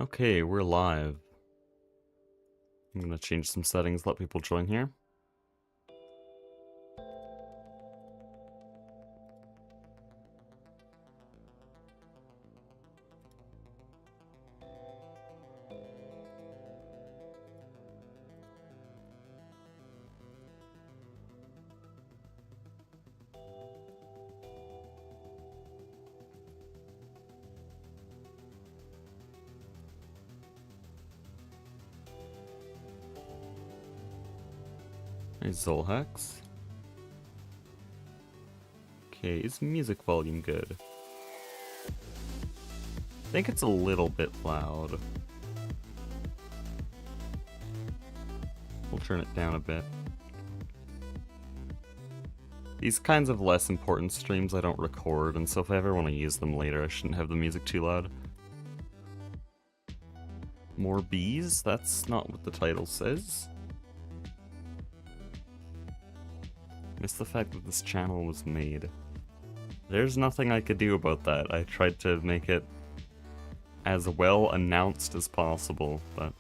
Okay, we're live. I'm gonna change some settings, let people join here. Hey, Zolhex. Okay, is music volume good? I think it's a little bit loud. We'll turn it down a bit. These kinds of less important streams I don't record, and so if I ever want to use them later, I shouldn't have the music too loud. More bees? That's not what the title says. Miss the fact that this channel was made. There's nothing I could do about that. I tried to make it as well announced as possible, but...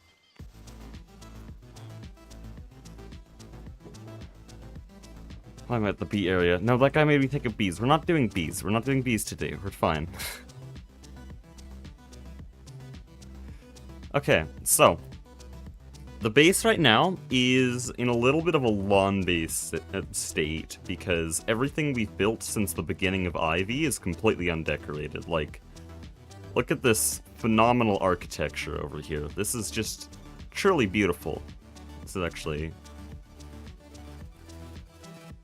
I'm at the bee area. No, that guy made me think of bees. We're not doing bees. We're not doing bees today. We're fine. Okay, so... the base right now is in a little bit of a lawn base state, because everything we've built since the beginning of Ivy is completely undecorated. Like, look at this phenomenal architecture over here. This is just truly beautiful. This is actually...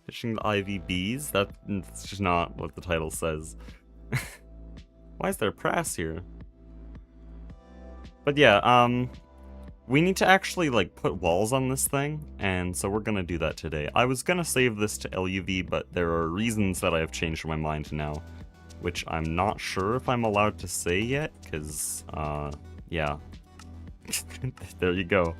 Fishing the Ivy bees? That's just not what the title says. Why is there brass here? But yeah, we need to actually, like, put walls on this thing, and so we're gonna do that today. I was gonna save this to LUV, but there are reasons that I have changed my mind now, which I'm not sure if I'm allowed to say yet, because, yeah. There you go.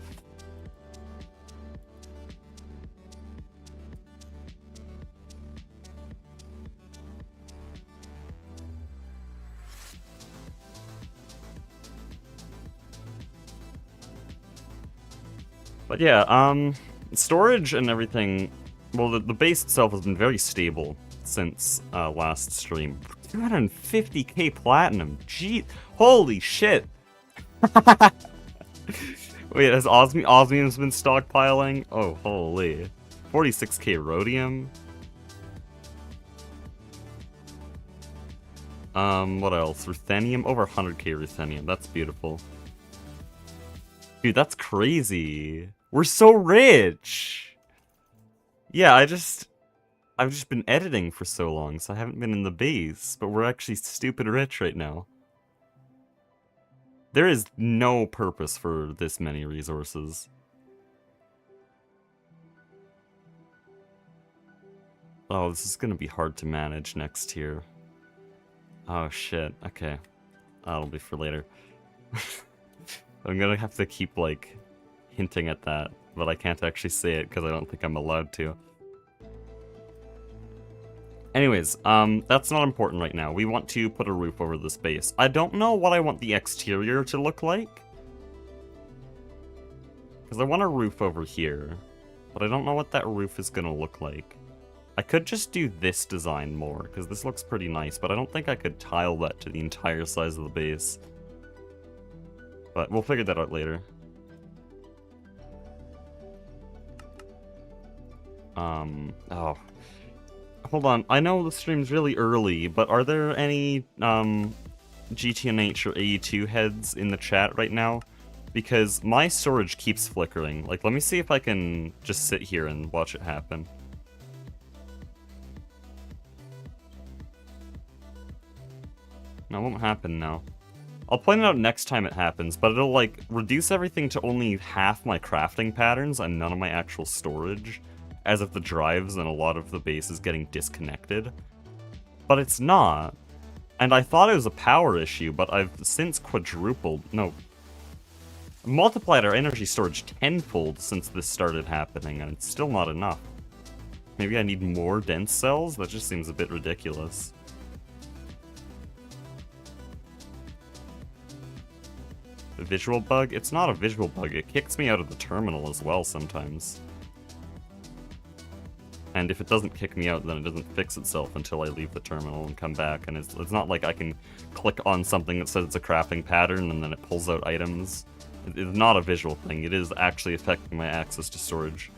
But yeah, storage and everything, well, the base itself has been very stable since last stream. 250k platinum, gee, holy shit! Wait, has osmium's been stockpiling? Oh, holy. 46k rhodium. What else? Ruthenium, over 100k ruthenium, that's beautiful. Dude, that's crazy. We're so rich! Yeah, I've just been editing for so long, so I haven't been in the base, but we're actually stupid rich right now. There is no purpose for this many resources. Oh, this is gonna be hard to manage next tier. Oh shit, okay. That'll be for later. I'm gonna have to keep, like, hinting at that, but I can't actually say it because I don't think I'm allowed to. Anyways, that's not important right now. We want to put a roof over this base. I don't know what I want the exterior to look like, because I want a roof over here, but I don't know what that roof is gonna look like. I could just do this design more, because this looks pretty nice, but I don't think I could tile that to the entire size of the base. But we'll figure that out later. Oh. Hold on, I know the stream's really early, but are there any, GTNH or AE2 heads in the chat right now? Because my storage keeps flickering. Like, let me see if I can just sit here and watch it happen. No, it won't happen now. I'll point it out next time it happens, but it'll, like, reduce everything to only half my crafting patterns and none of my actual storage, as if the drives and a lot of the base is getting disconnected. But it's not. And I thought it was a power issue, but I've since multiplied our energy storage tenfold since this started happening, and it's still not enough. Maybe I need more dense cells? That just seems a bit ridiculous. visual bug. It's not a visual bug, it kicks me out of the terminal as well sometimes. And if it doesn't kick me out, then it doesn't fix itself until I leave the terminal and come back. And it's not like I can click on something that says it's a crafting pattern and then it pulls out items. It's not a visual thing, it is actually affecting my access to storage.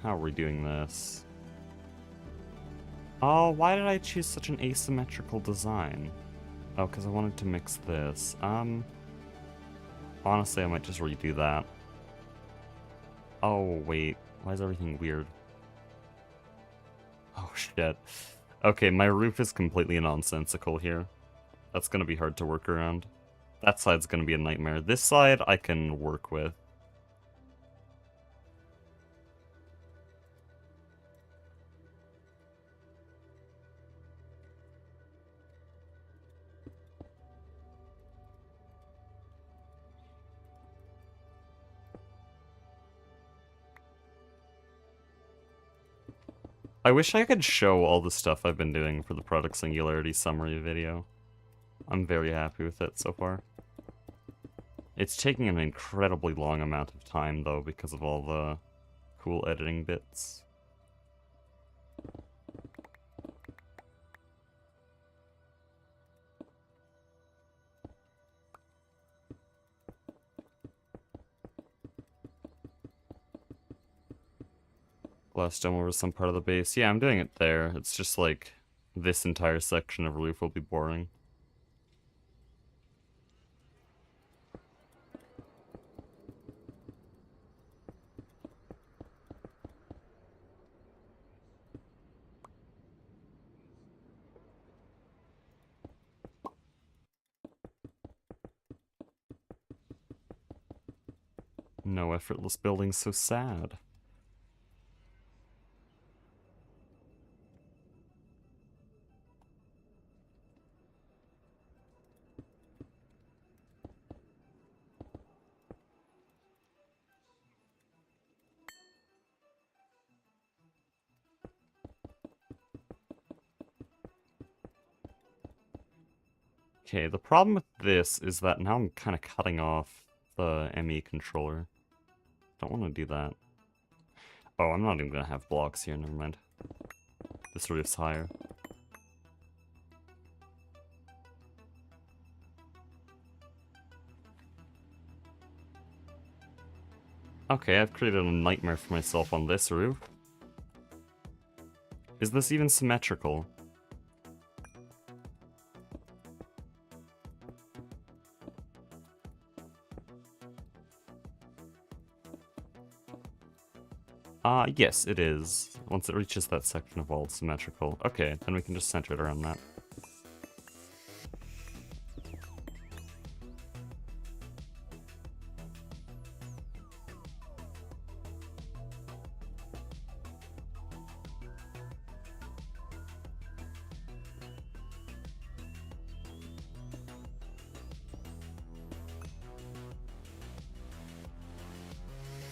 How are we doing this? Oh, why did I choose such an asymmetrical design? Oh, because I wanted to mix this. Honestly, I might just redo that. Oh, wait. Why is everything weird? Oh, shit. Okay, my roof is completely nonsensical here. That's gonna be hard to work around. That side's gonna be a nightmare. This side, I can work with. I wish I could show all the stuff I've been doing for the Product Singularity summary video. I'm very happy with it so far. It's taking an incredibly long amount of time, though, because of all the cool editing bits. Glass dome over some part of the base. Yeah, I'm doing it there. It's just like this entire section of roof will be boring. No effortless building, so sad. Okay, the problem with this is that now I'm kind of cutting off the ME controller. Don't want to do that. Oh, I'm not even going to have blocks here, never mind. This roof's higher. Okay, I've created a nightmare for myself on this roof. Is this even symmetrical? Yes, it is. Once it reaches that section of wall, it's symmetrical. Okay, then we can just center it around that.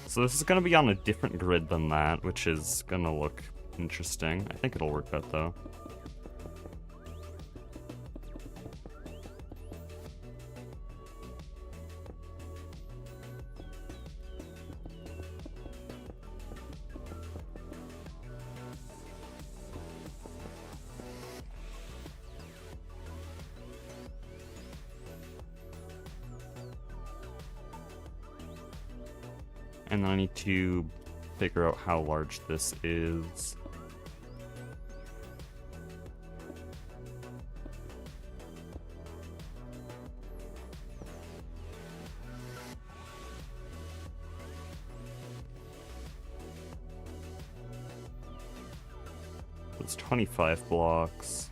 So this is going to be on a different grid than that, which is going to look interesting. I think it'll work out, though. And then I need to figure out how large this is. It's 25 blocks.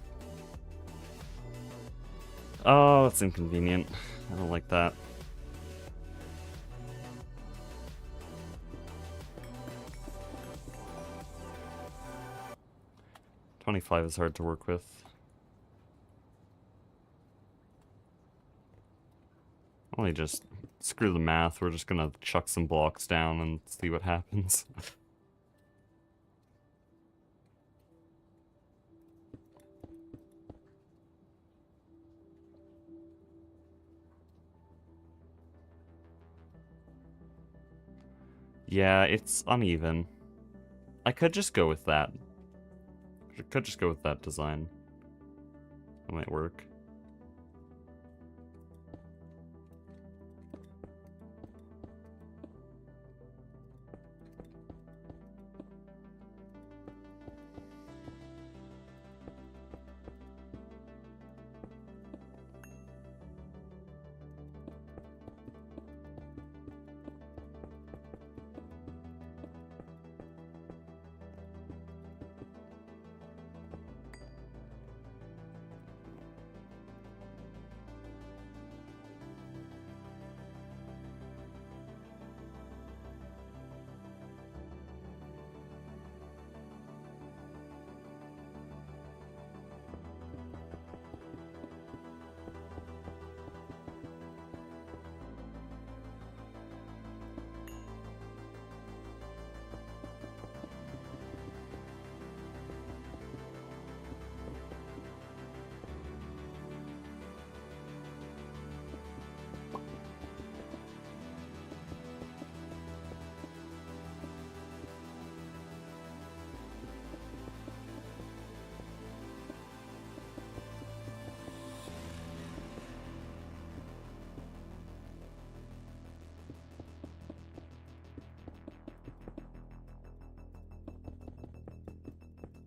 Oh, that's inconvenient. I don't like that. 25 is hard to work with. Only just screw the math, we're just gonna chuck some blocks down and see what happens. Yeah, it's uneven. I could just go with that. I could just go with that design. That might work.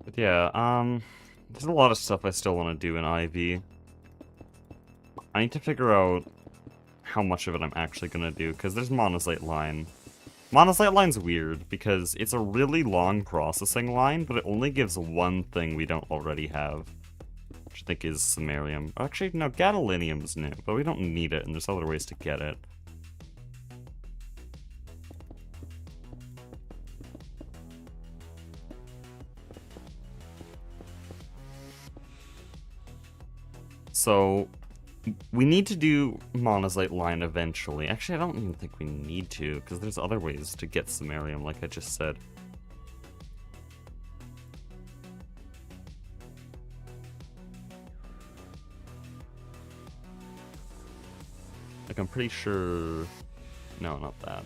But yeah, there's a lot of stuff I still want to do in Ivy. I need to figure out how much of it I'm actually going to do, because there's Monazite Line. Monazite Line's weird, because it's a really long processing line, but it only gives one thing we don't already have, which I think is Samarium. Actually, no, Gadolinium's new, but we don't need it, and there's other ways to get it. So, we need to do Monazite Line eventually. Actually, I don't even think we need to, because there's other ways to get Samarium, like I just said. Like, I'm pretty sure... No, not that.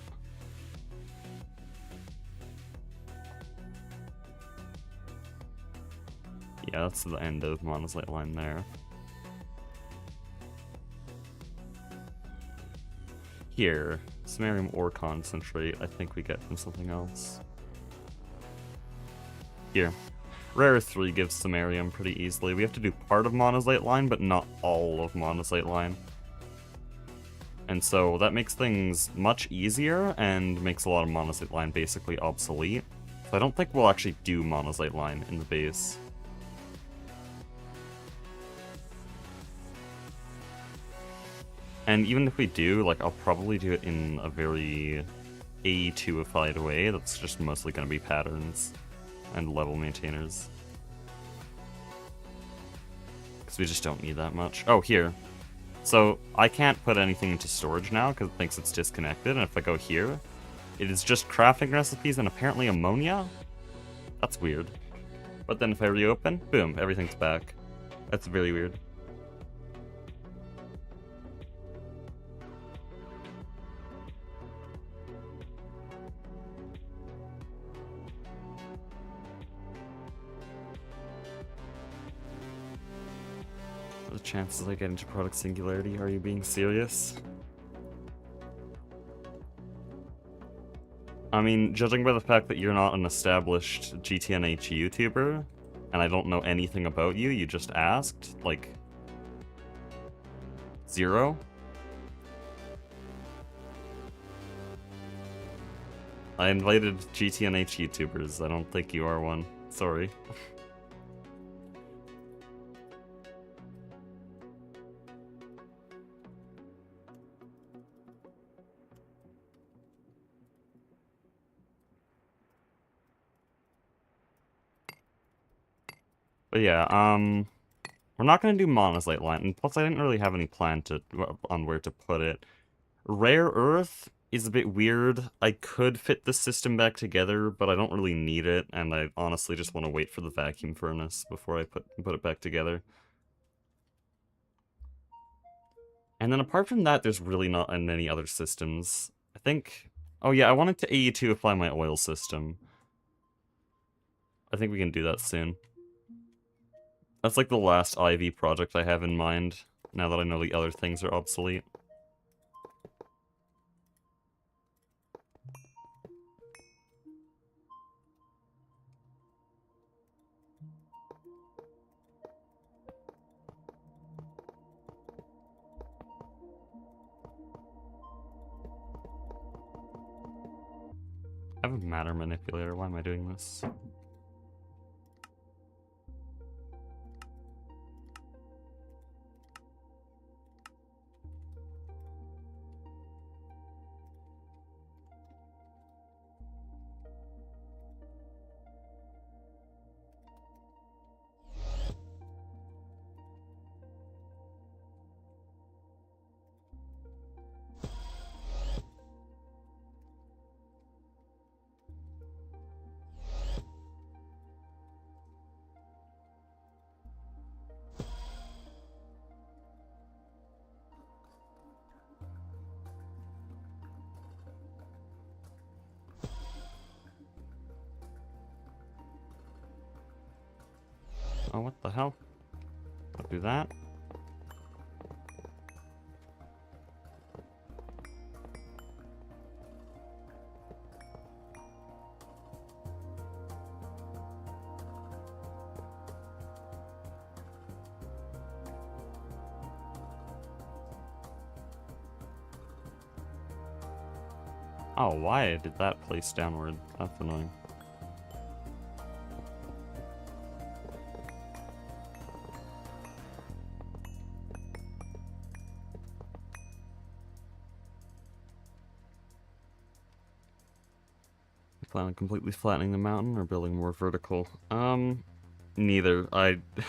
Yeah, that's the end of Monazite Line there. Here, Samarium ore concentrate, I think we get from something else. Here. Rare 3 gives Samarium pretty easily. We have to do part of Monazite Line, but not all of Monazite Line. And so that makes things much easier and makes a lot of Monazite Line basically obsolete. So I don't think we'll actually do Monazite Line in the base. And even if we do, like, I'll probably do it in a very A2-ified way that's just mostly going to be patterns and level maintainers. Because we just don't need that much. Oh, here. So, I can't put anything into storage now because it thinks it's disconnected, and if I go here, it is just crafting recipes and apparently ammonia? That's weird. But then if I reopen, boom, everything's back. That's really weird. The chances I get into product Singularity, are you being serious? I mean, judging by the fact that you're not an established GTNH YouTuber, and I don't know anything about you, you just asked, like... 0? I invited GTNH YouTubers, I don't think you are one. Sorry. But yeah, we're not gonna do monazite line, and plus I didn't really have any plan on where to put it. Rare earth is a bit weird. I could fit the system back together, but I don't really need it, and I honestly just want to wait for the vacuum furnace before I put it back together. And then apart from that, there's really not any other systems. I think... Oh yeah, I wanted to AE2ify my oil system. I think we can do that soon. That's like the last IV project I have in mind, now that I know the other things are obsolete. I have a matter manipulator, why am I doing this? Oh, what the hell? I'll do that. Oh, why did that place downward? That's annoying. You plan on completely flattening the mountain or building more vertical? Neither.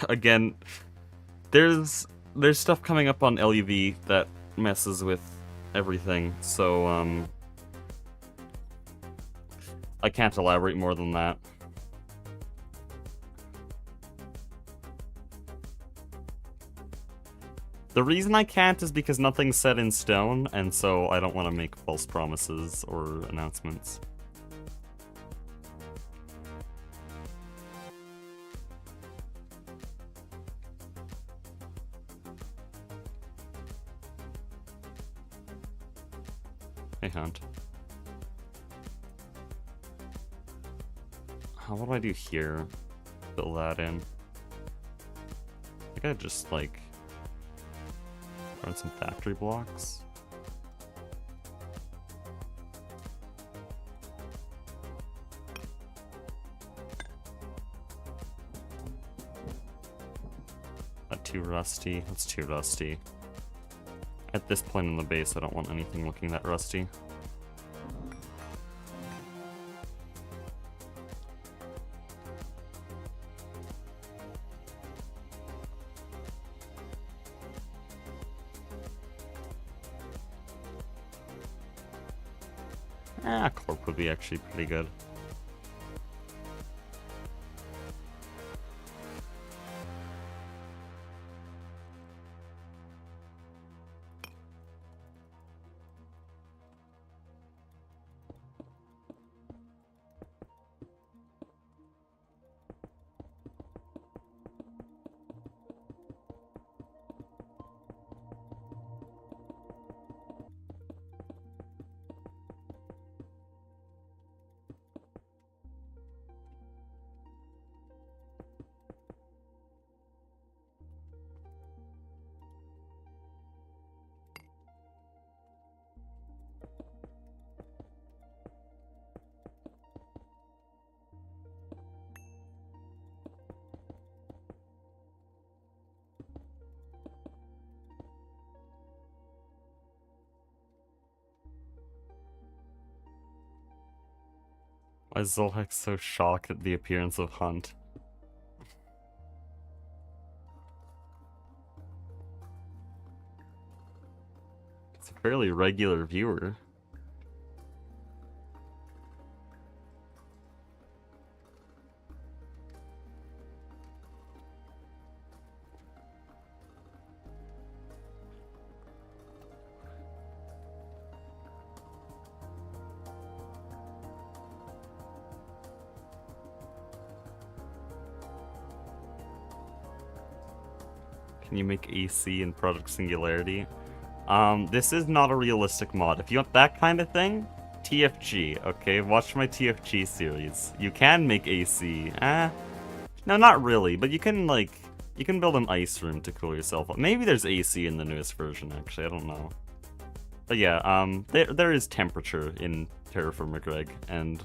Again, there's stuff coming up on LUV that messes with everything, so, I can't elaborate more than that. The reason I can't is because nothing's set in stone, and so I don't want to make false promises or announcements. Hey, Hunt. What do I do here? Fill that in. I think I just, like, run some factory blocks. Not too rusty. That's too rusty. At this point in the base, I don't want anything looking that rusty. Corp would be actually pretty good. Why is Zolhek so shocked at the appearance of Hunt? fairly regular viewer. Can you make AC in Project Singularity? This is not a realistic mod. If you want that kind of thing, TFG, okay? Watch my TFG series. You can make AC. No, not really, but you can, like, you can build an ice room to cool yourself up. Maybe there's AC in the newest version, actually, I don't know. But yeah, there is temperature in Terraform Greg, and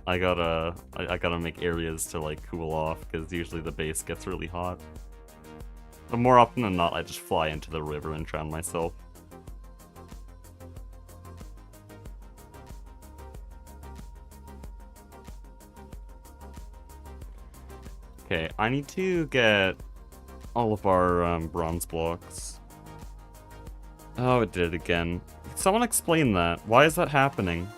I gotta make areas to, like, cool off, because usually the base gets really hot. But more often than not, I just fly into the river and drown myself. Okay, I need to get all of our bronze blocks. Oh, it did it again. Someone explain that. Why is that happening?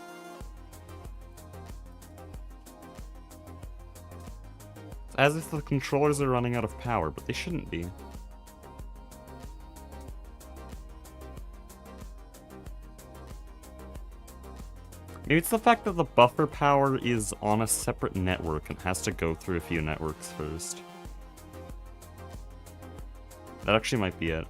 It's as if the controllers are running out of power, but they shouldn't be. Maybe it's the fact that the buffer power is on a separate network and has to go through a few networks first. That actually might be it.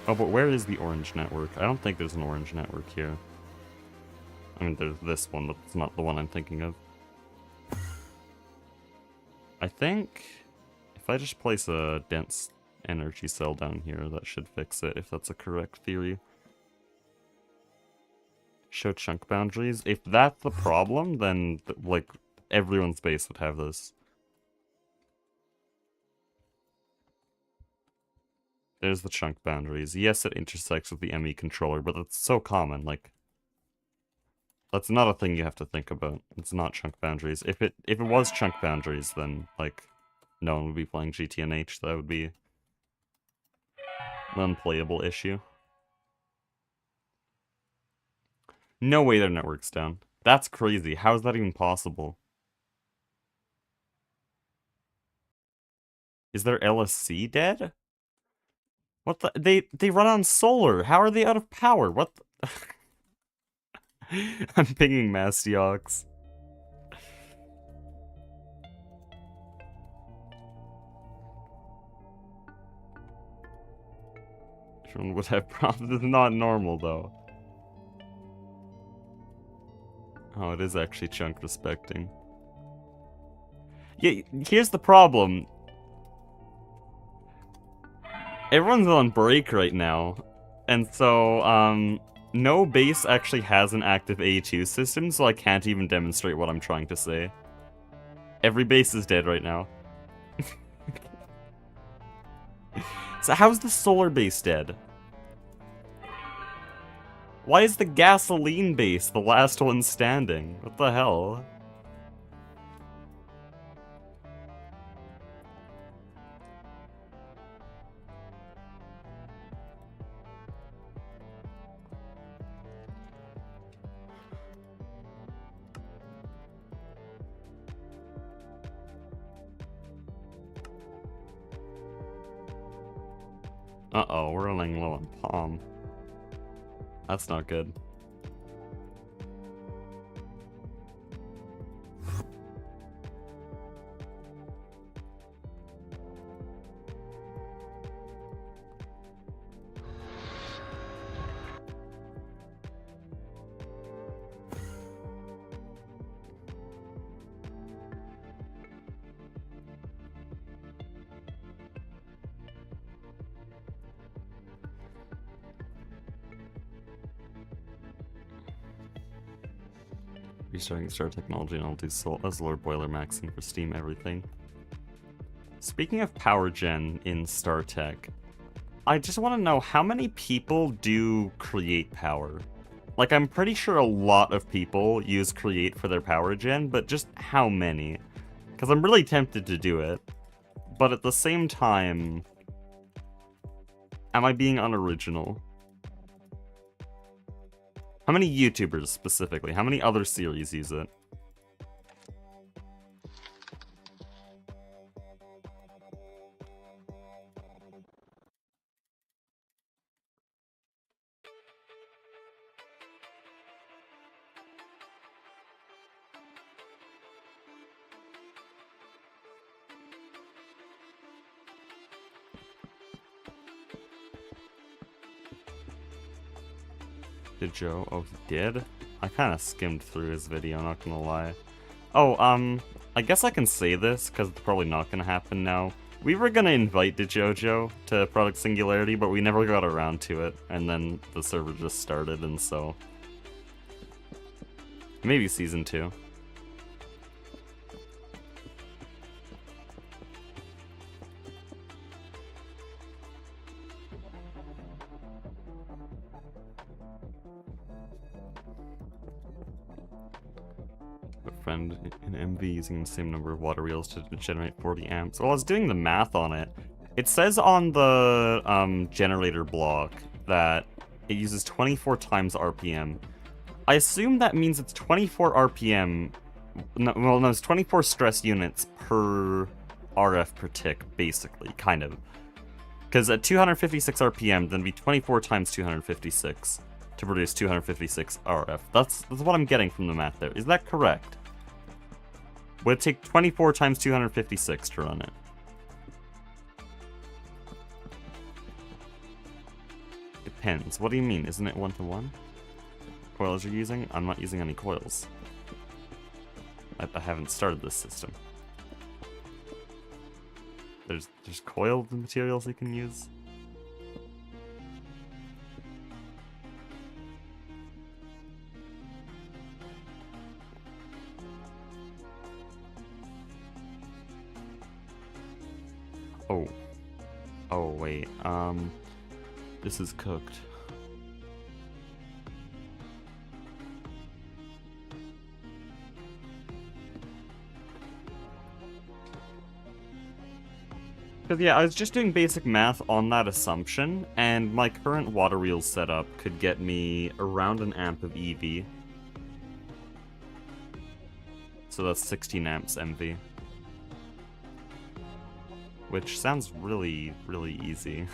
Oh, but where is the orange network? I don't think there's an orange network here. I mean, there's this one, but it's not the one I'm thinking of. I think if I just place a dense energy cell down here, that should fix it, if that's a correct theory. Show chunk boundaries. If that's the problem, then, like, everyone's base would have this. There's the chunk boundaries. Yes, it intersects with the ME controller, but it's so common, like... That's not a thing you have to think about. It's not chunk boundaries. If it was chunk boundaries, then, like, no one would be playing GTNH. That would be an unplayable issue. No way their network's down. That's crazy. How is that even possible? Is their LSC dead? What the? They run on solar. How are they out of power? What the... I'm pinging Mastiox. Everyone would have problems. It's not normal, though. Oh, it is actually chunk respecting. Yeah, here's the problem. Everyone's on break right now. And so, no base actually has an active A2 system, so I can't even demonstrate what I'm trying to say. Every base is dead right now. So how's the solar base dead? Why is the gasoline base the last one standing? What the hell? Uh-oh, we're running low on palm. That's not good. Restarting Star Technology, and I'll do Solar Boiler Maxing for Steam everything. Speaking of power gen in StarTech, I just want to know how many people do create power? Like, I'm pretty sure a lot of people use create for their power gen, but just how many? Because I'm really tempted to do it. But at the same time, am I being unoriginal? How many YouTubers specifically? How many other series use it? Did Joe? Oh, he did? I kind of skimmed through his video, not gonna lie. Oh, I guess I can say this, because it's probably not gonna happen now. We were gonna invite DeJojo to Product Singularity, but we never got around to it, and then the server just started, and so... Maybe Season 2. Friend in MV using the same number of water wheels to generate 40 amps. Well, I was doing the math on it. It says on the generator block that it uses 24 times RPM. I assume that means it's 24 RPM. No, it's 24 stress units per RF per tick, basically, kind of. Because at 256 RPM, then it'd be 24 times 256 to produce 256 RF. That's what I'm getting from the math there. Is that correct? Would it take 24 times 256 to run it? Depends. What do you mean? Isn't it 1-to-1? Coils you're using? I'm not using any coils. I haven't started this system. There's coiled materials you can use. Oh wait, this is cooked. Because yeah, I was just doing basic math on that assumption, and my current water wheel setup could get me around an amp of EV. So that's 16 amps MV. Which sounds really, really easy.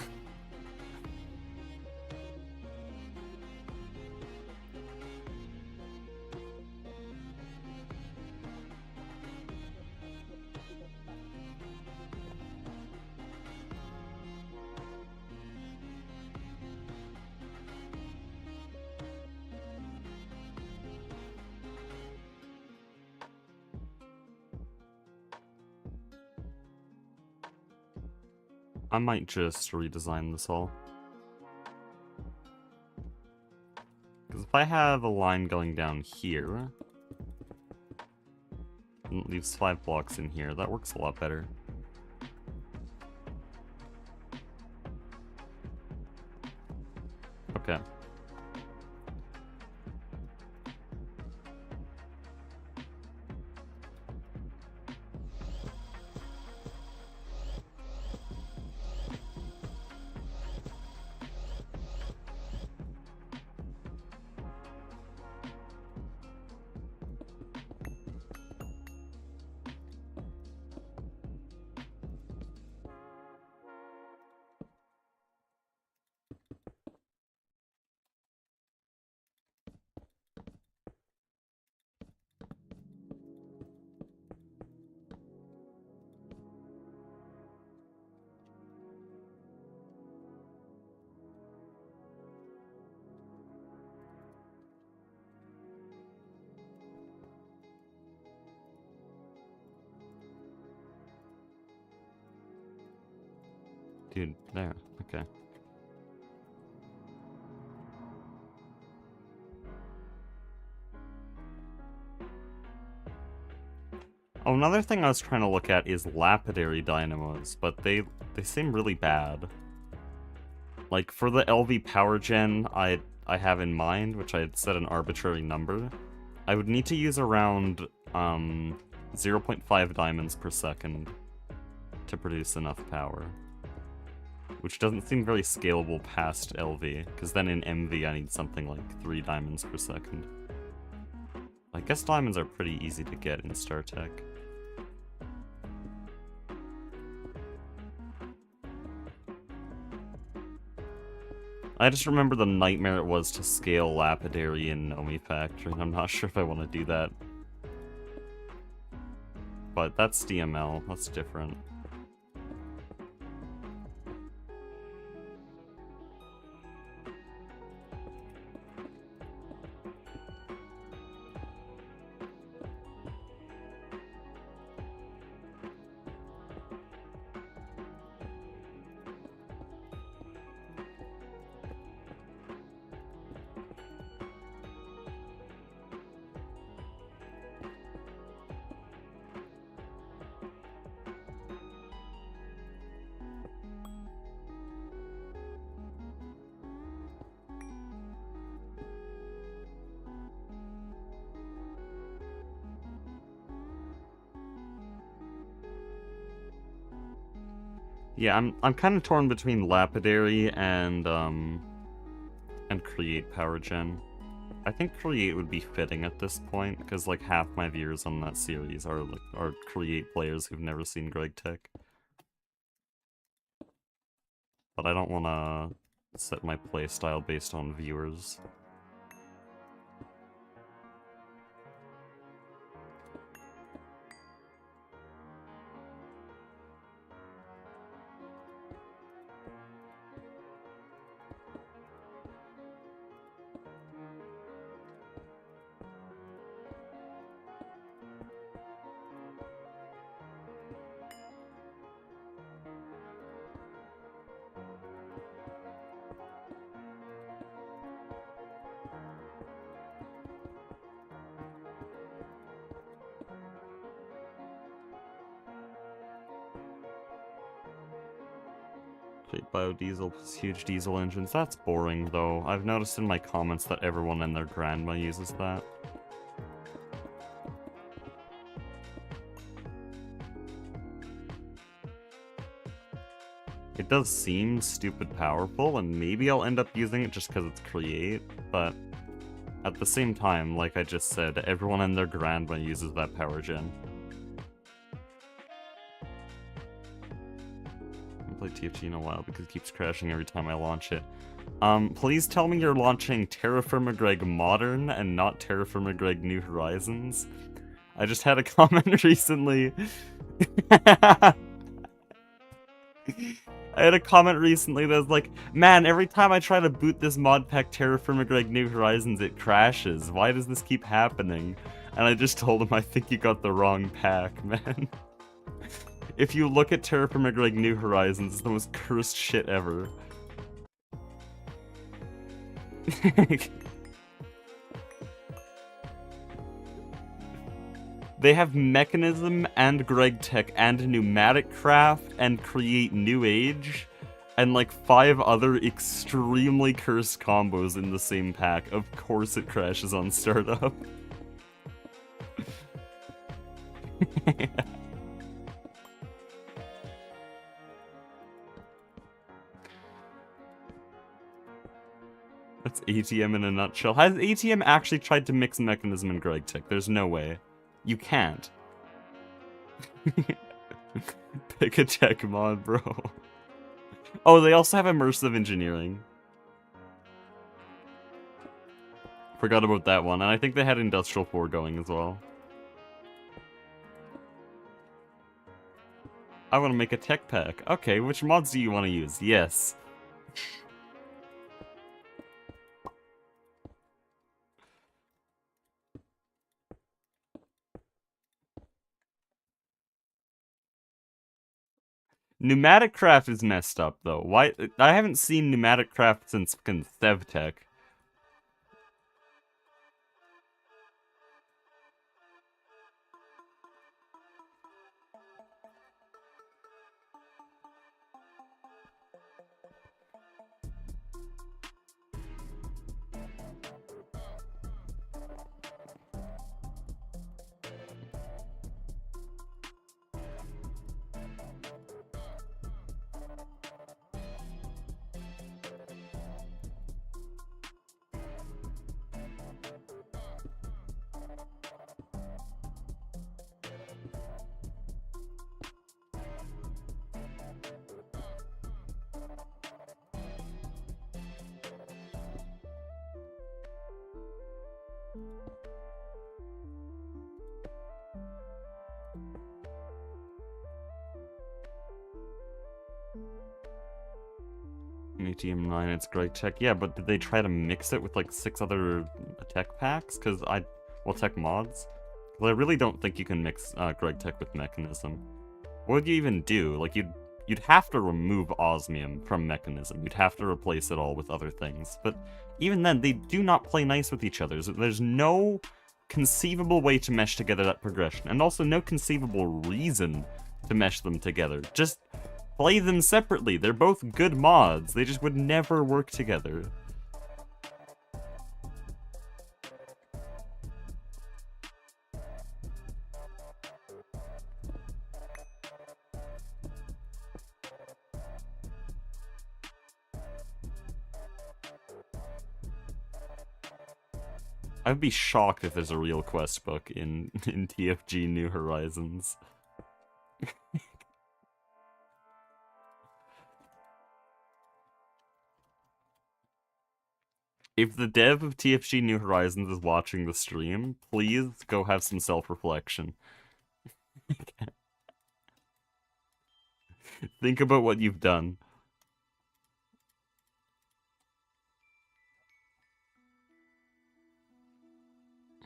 I might just redesign this all. Because if I have a line going down here, and it leaves 5 blocks in here, that works a lot better. Okay. Dude, there. Okay. Oh, another thing I was trying to look at is lapidary dynamos, but they seem really bad. Like, for the LV power gen I have in mind, which I had set an arbitrary number, I would need to use around 0.5 diamonds per second to produce enough power. Which doesn't seem very scalable past LV, because then in MV I need something like 3 diamonds per second. I guess diamonds are pretty easy to get in StarTech. I just remember the nightmare it was to scale Lapidary in Nomi Factory, and I'm not sure if I want to do that. But that's DML, that's different. Yeah, I'm kind of torn between Lapidary and Create Power Gen. I think Create would be fitting at this point, because like half my viewers on that series are Create players who've never seen Greg Tech. But I don't want to set my playstyle based on viewers. Biodiesel plus huge diesel engines. That's boring, though. I've noticed in my comments that everyone and their grandma uses that. It does seem stupid powerful, and maybe I'll end up using it just because it's Create, but at the same time, like I just said, everyone and their grandma uses that power gen. Play TFT in a while because it keeps crashing every time I launch it. Please tell me you're launching Terraform Modern and not Terraform New Horizons. I just had a comment recently. I had a comment recently that was like, man, every time I try to boot this mod pack Terraform New Horizons, it crashes. Why does this keep happening? And I just told him I think you got the wrong pack, man. If you look at Terraform New Horizons, it's the most cursed shit ever. They have Mechanism and Greg Tech and Pneumatic Craft and Create New Age and like 5 other extremely cursed combos in the same pack. Of course it crashes on startup. That's ATM in a nutshell. Has ATM actually tried to mix Mechanism and Greg Tech? There's no way. You can't. Pick a tech mod, bro. Oh, they also have Immersive Engineering. Forgot about that one, and I think they had Industrial 4 going as well. I want to make a tech pack. Okay, which mods do you want to use? Yes. Pneumatic Craft is messed up, though. Why? I haven't seen Pneumatic Craft since fucking ThevTech. ATM 9, it's Greg Tech. Yeah, but did they try to mix it with like 6 other tech packs? Well, tech mods? Well, I really don't think you can mix Greg Tech with Mechanism. What would you even do? Like, you'd have to remove Osmium from Mechanism. You'd have to replace it all with other things. But even then, they do not play nice with each other. There's no conceivable way to mesh together that progression, and also no conceivable reason to mesh them together. Just play them separately. They're both good mods. They just would never work together. I'd be shocked if there's a real quest book in TFG New Horizons. If the dev of TFG New Horizons is watching the stream, please go have some self-reflection. Think about what you've done.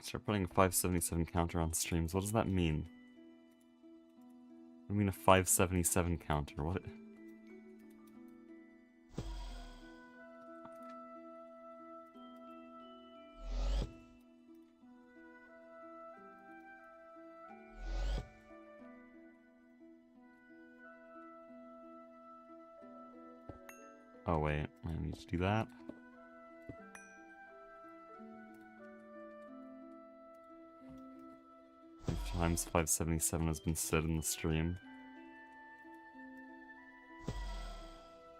Start putting a 577 counter on streams. What does that mean? I mean a 577 counter. What? Oh wait, I need to do that. Times 577 has been said in the stream.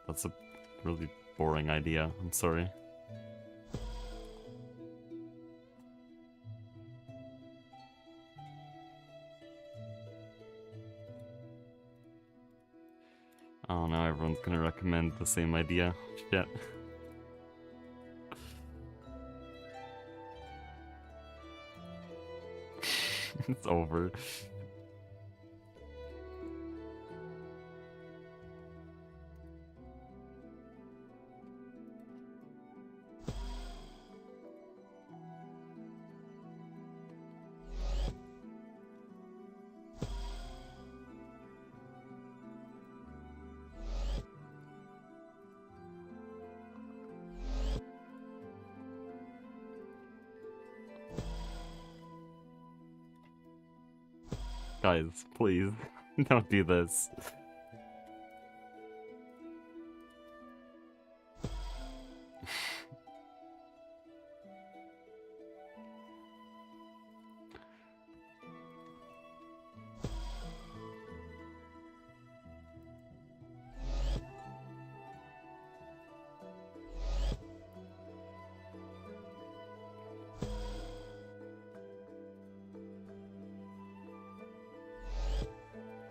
That's a really boring idea. I'm sorry. Oh no, everyone's gonna recommend the same idea. Shit. It's over. Guys, please, don't do this.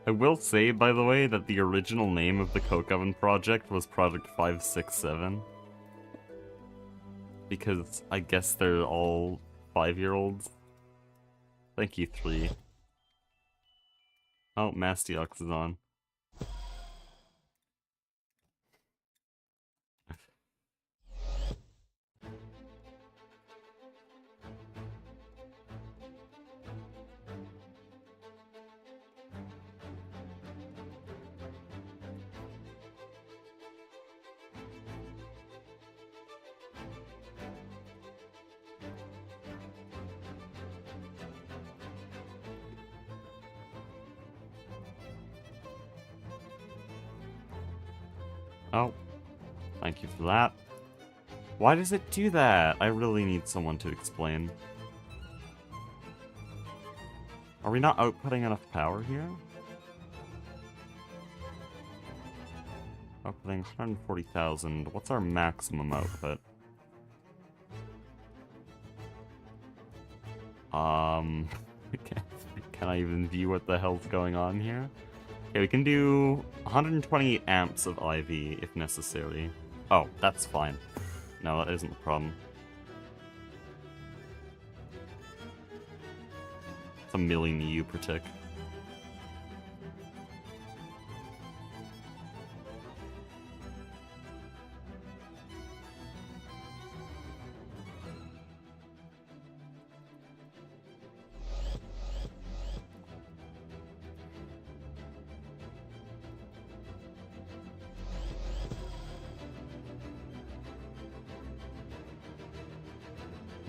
I will say, by the way, that the original name of the Coke Oven project was Project 567. Because I guess they're all 5-year-olds. Thank you, 3. Oh, Mastiox is on. Oh, thank you for that. Why does it do that? I really need someone to explain. Are we not outputting enough power here? Outputting 140,000. What's our maximum output? Can I even view what the hell's going on here? Okay, we can do 128 amps of IV if necessary. Oh, that's fine. No, that isn't the problem. It's a million EU per tick.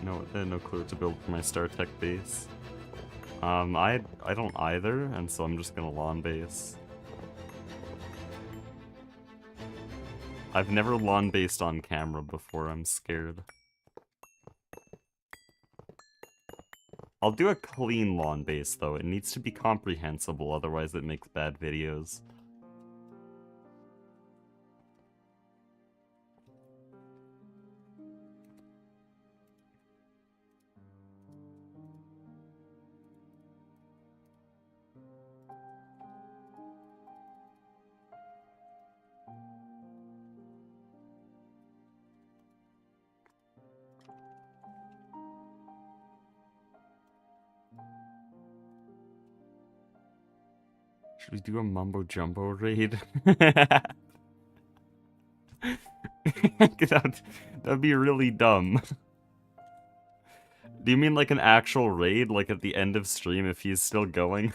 No clue what to build for my StarTech base. I don't either, and so I'm just gonna lawn base. I've never lawn based on camera before, I'm scared. I'll do a clean lawn base though, it needs to be comprehensible, otherwise it makes bad videos. Should we do a mumbo jumbo raid? That'd be really dumb. Do you mean like an actual raid, like at the end of stream if he's still going?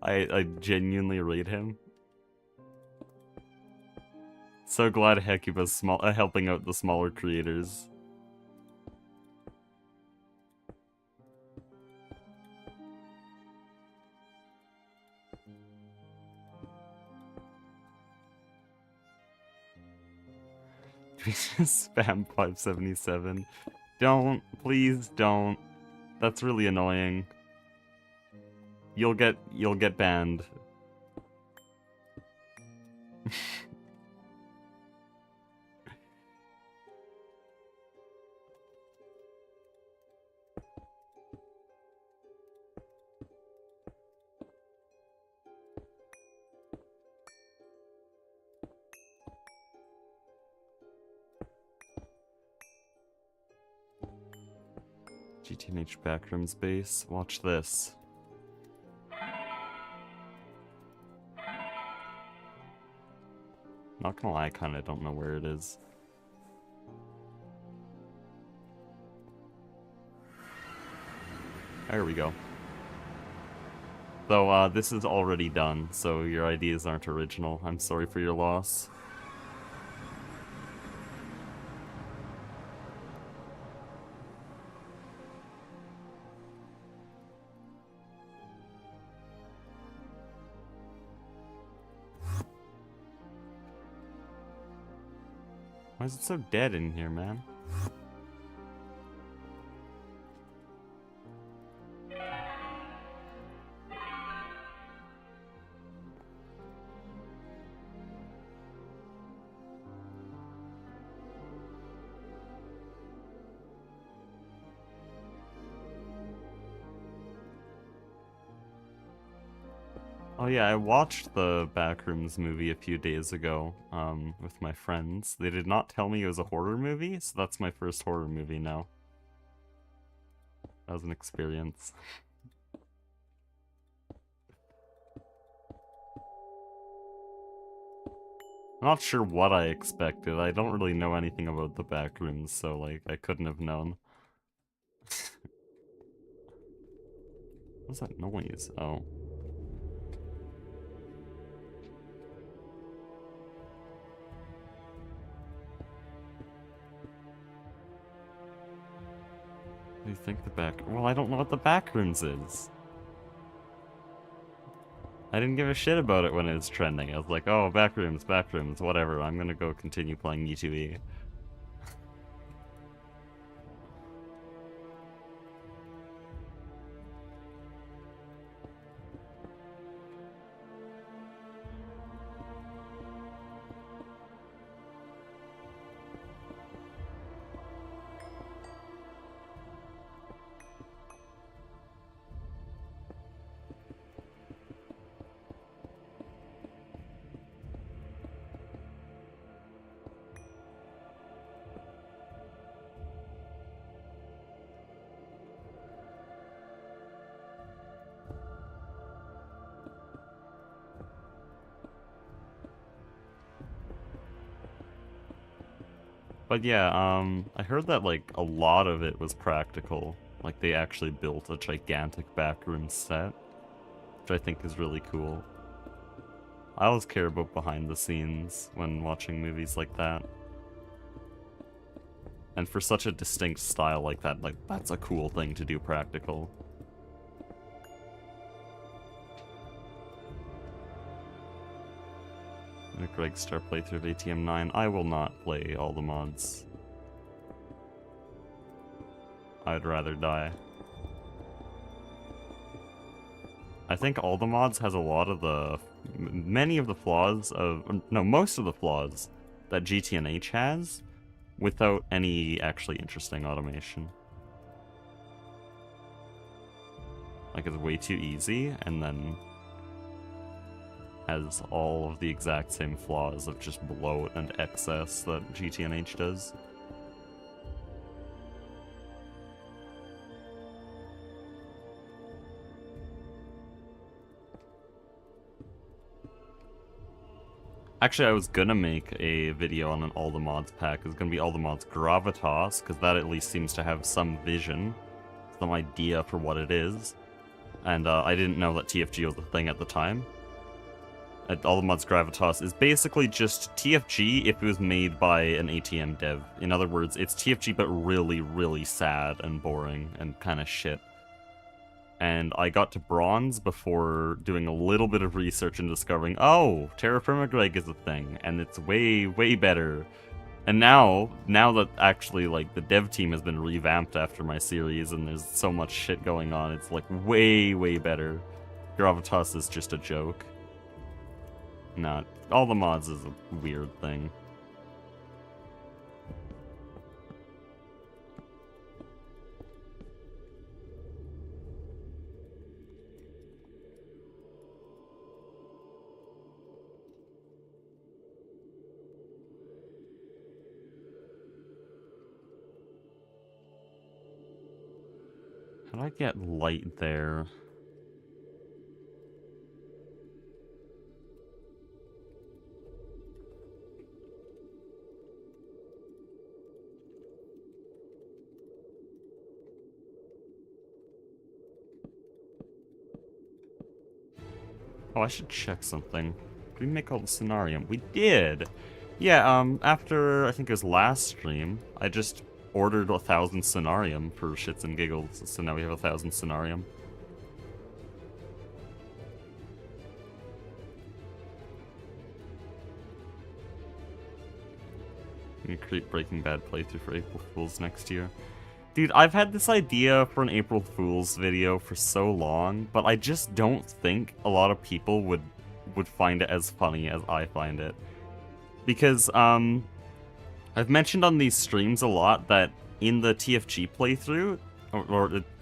I genuinely raid him. So glad Hecuba's helping out the smaller creators. Spam 577. Don't, please don't. That's really annoying. You'll get banned. GTNH Backrooms base. Watch this. Not gonna lie, I kinda don't know where it is. There we go. So, this is already done, so your ideas aren't original. I'm sorry for your loss. Why is it so dead in here, man? Oh yeah, I watched the Backrooms movie a few days ago, with my friends. They did not tell me it was a horror movie, so that's my first horror movie now. That was an experience. I'm not sure what I expected. I don't really know anything about the Backrooms, so, like, I couldn't have known. What's that noise? Oh. What do you think the back... Well, I don't know what the Backrooms is. I didn't give a shit about it when it was trending. I was like, oh, Backrooms, whatever. I'm gonna go continue playing E2E. But yeah, I heard that, like, a lot of it was practical. Like, they actually built a gigantic backroom set, which I think is really cool. I always care about behind the scenes when watching movies like that. And for such a distinct style like that, like, that's a cool thing to do practical. A Greg Star playthrough of ATM 9. I will not play all the mods. I'd rather die. I think all the mods has a lot of the... many of the flaws of... no, most of the flaws that GTNH has, without any actually interesting automation. Like, it's way too easy, and then has all of the exact same flaws of just bloat and excess that GTNH does. Actually, I was gonna make a video on an All the Mods pack. It's gonna be All the Mods Gravitas, because that at least seems to have some vision, some idea for what it is. And I didn't know that TFG was a thing at the time. All the Mods Gravitas is basically just TFG if it was made by an ATM dev. In other words, it's TFG but really, really sad and boring and kind of shit. And I got to Bronze before doing a little bit of research and discovering, oh, Terra Firma Greg is a thing, and it's way, way better. And now that actually, like, the dev team has been revamped after my series and there's so much shit going on, it's, like, way, way better. Gravitas is just a joke. Nah, all the mods is a weird thing. How do I get light there? Oh, I should check something. Did we make all the scenarium? We did! Yeah, after, I think it was last stream, I just ordered 1,000 scenarium for shits and giggles, so now we have 1,000 scenarium. I'm gonna create Breaking Bad playthrough for April Fools next year. Dude, I've had this idea for an April Fool's video for so long, but I just don't think a lot of people would find it as funny as I find it. Because, I've mentioned on these streams a lot that in the TFG playthrough,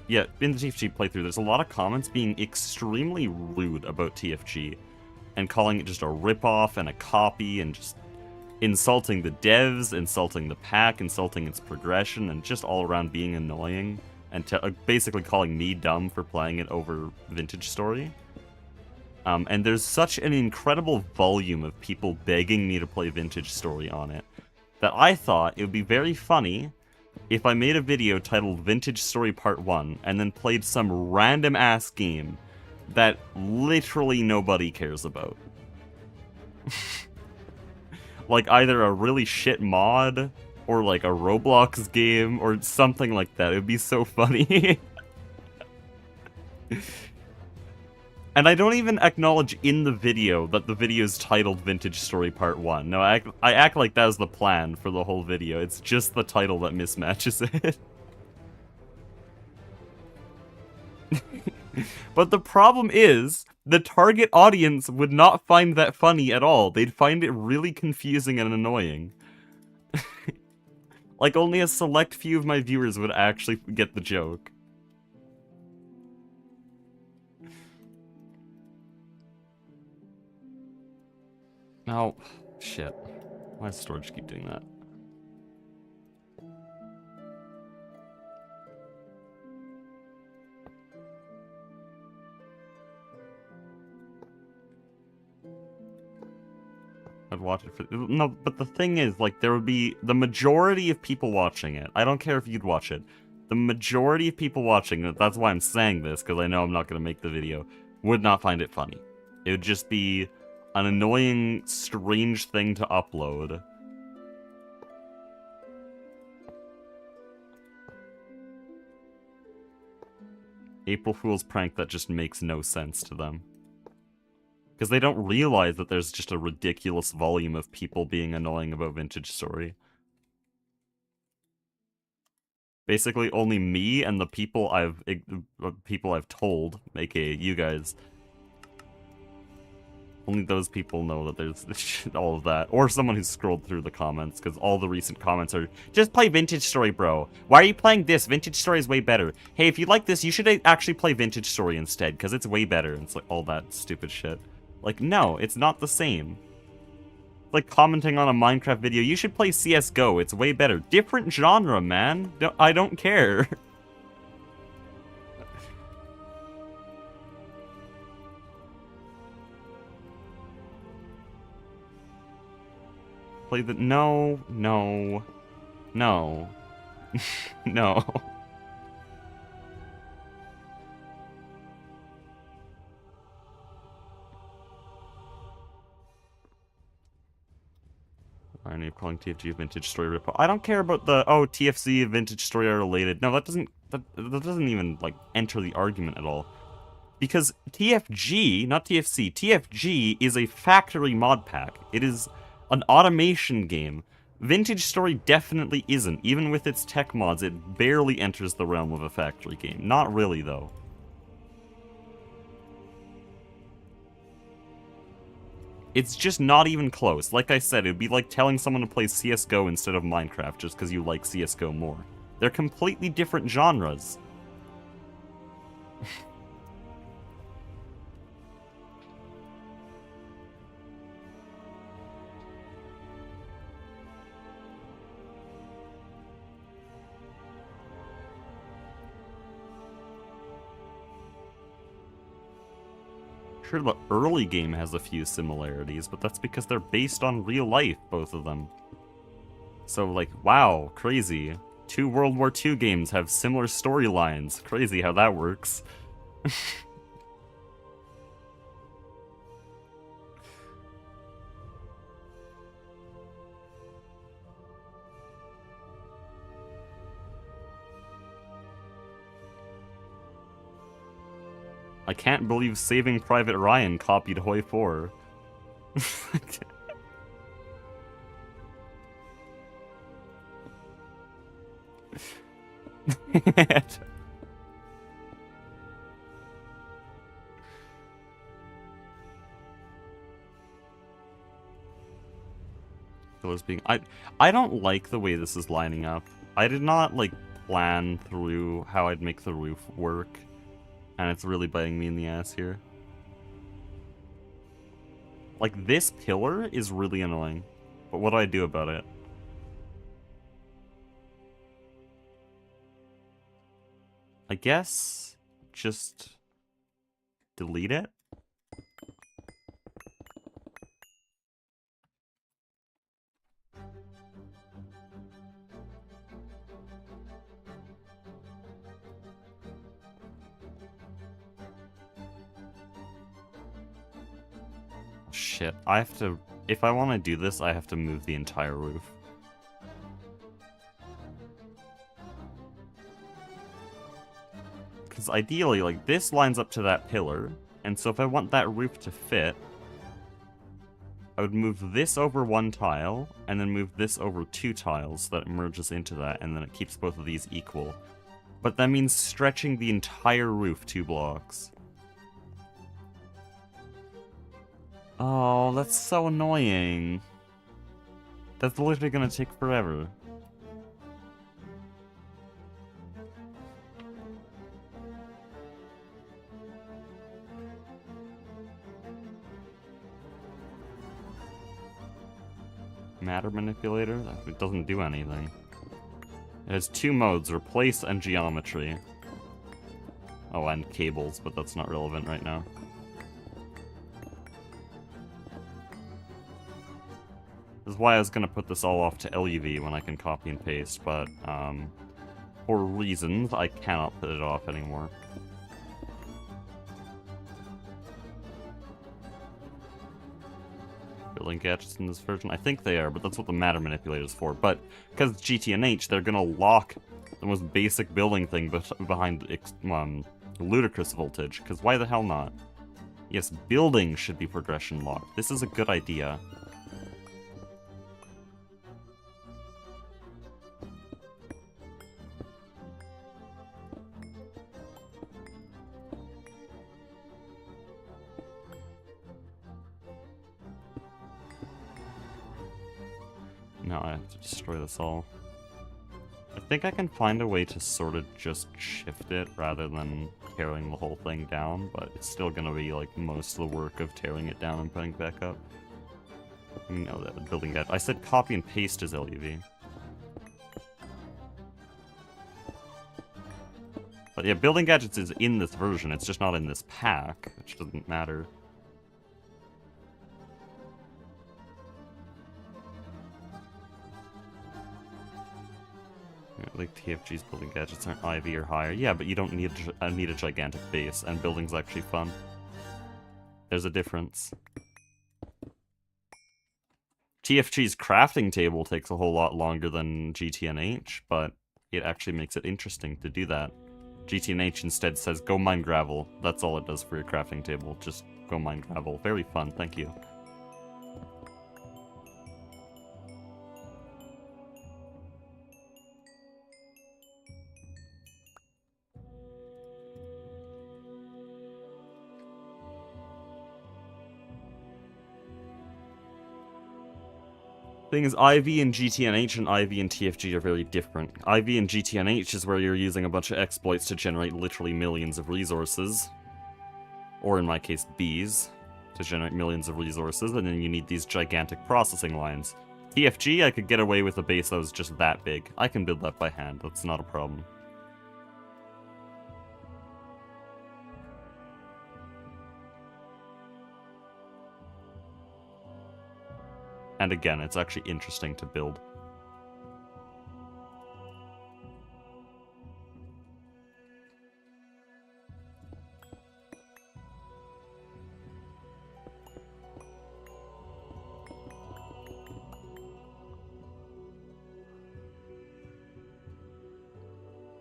yeah, in the TFG playthrough, there's a lot of comments being extremely rude about TFG, and calling it just a ripoff and a copy, and just insulting the devs, insulting the pack, insulting its progression, and just all around being annoying, and basically calling me dumb for playing it over Vintage Story. And there's such an incredible volume of people begging me to play Vintage Story on it, that I thought it would be very funny if I made a video titled Vintage Story Part 1, and then played some random-ass game that literally nobody cares about. Like either a really shit mod, or like a Roblox game, or something like that. It would be so funny. And I don't even acknowledge in the video that the video is titled Vintage Story Part 1. No, I act like that was the plan for the whole video. It's just the title that mismatches it. But the problem is, the target audience would not find that funny at all. They'd find it really confusing and annoying. Like, only a select few of my viewers would actually get the joke. Oh, shit. Why does storage keep doing that? I'd watch it for... No, but the thing is, like, there would be... The majority of people watching it, I don't care if you'd watch it, the majority of people watching it, that's why I'm saying this, because I know I'm not going to make the video, would not find it funny. It would just be an annoying, strange thing to upload. April Fool's prank that just makes no sense to them. Because they don't realize that there's just a ridiculous volume of people being annoying about Vintage Story. Basically, only me and the people I've told, aka you guys, only those people know that there's all of that. Or someone who's scrolled through the comments, because all the recent comments are, just play Vintage Story, bro. Why are you playing this? Vintage Story is way better. Hey, if you like this, you should actually play Vintage Story instead, because it's way better. And it's like all that stupid shit. Like, no, it's not the same. It's like commenting on a Minecraft video, you should play CSGO, it's way better. Different genre, man. I don't care. Play the... No. No. No. No. I need calling TFG Vintage Story rip. I don't care about the, oh, TFC and Vintage Story are related. No, that doesn't even, like, enter the argument at all. Because TFG, not TFC, TFG is a factory mod pack. It is an automation game. Vintage Story definitely isn't. Even with its tech mods, it barely enters the realm of a factory game. Not really, though. It's just not even close. Like I said, it'd be like telling someone to play CSGO instead of Minecraft just because you like CSGO more. They're completely different genres. Sure, the early game has a few similarities, but that's because they're based on real life, both of them. So, like, wow, crazy. 2 World War II games have similar storylines. Crazy how that works. I can't believe Saving Private Ryan copied Hoi 4. I don't like the way this is lining up. I did not, like, plan through how I'd make the roof work. And it's really biting me in the ass here. Like, this pillar is really annoying. But what do I do about it? I guess just delete it? Shit, I have to... If I want to do this, I have to move the entire roof. Because ideally, like, this lines up to that pillar, and so if I want that roof to fit, I would move this over 1 tile, and then move this over 2 tiles so that it merges into that, and then it keeps both of these equal. But that means stretching the entire roof 2 blocks. Oh, that's so annoying. That's literally gonna take forever. Matter manipulator? It doesn't do anything. It has 2 modes, replace and geometry. Oh, and cables, but that's not relevant right now. This is why I was going to put this all off to LUV when I can copy and paste, but for reasons, I cannot put it off anymore. building gadgets in this version? I think they are, but that's what the matter manipulator is for. But because it's GTNH, they're gonna lock the most basic building thing behind ludicrous voltage. Because why the hell not? Yes, building should be progression locked. This is a good idea. Now I have to destroy this all. I think I can find a way to sort of just shift it rather than tearing the whole thing down, but it's still gonna be like most of the work of tearing it down and putting it back up. You know that the building gadget. I said copy and paste as LUV. But yeah, building gadgets is in this version, it's just not in this pack, which doesn't matter. Like TFG's building gadgets aren't IV or higher. Yeah, but you don't need a gigantic base, and building's actually fun. There's a difference. TFG's crafting table takes a whole lot longer than GTNH, but it actually makes it interesting to do that. GTNH instead says, go mine gravel. That's all it does for your crafting table. Just go mine gravel. Very fun, thank you. Thing is, IV and GTNH and IV and TFG are very different. IV and GTNH is where you're using a bunch of exploits to generate literally millions of resources. Or in my case, bees, to generate millions of resources, and then you need these gigantic processing lines. TFG, I could get away with a base that was just that big. I can build that by hand, that's not a problem. And again, it's actually interesting to build.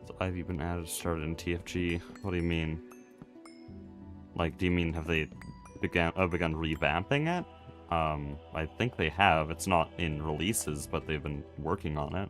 So Ivy been added, started in TFG. What do you mean? Like, do you mean have they begun revamping it? I think they have. It's not in releases, but they've been working on it.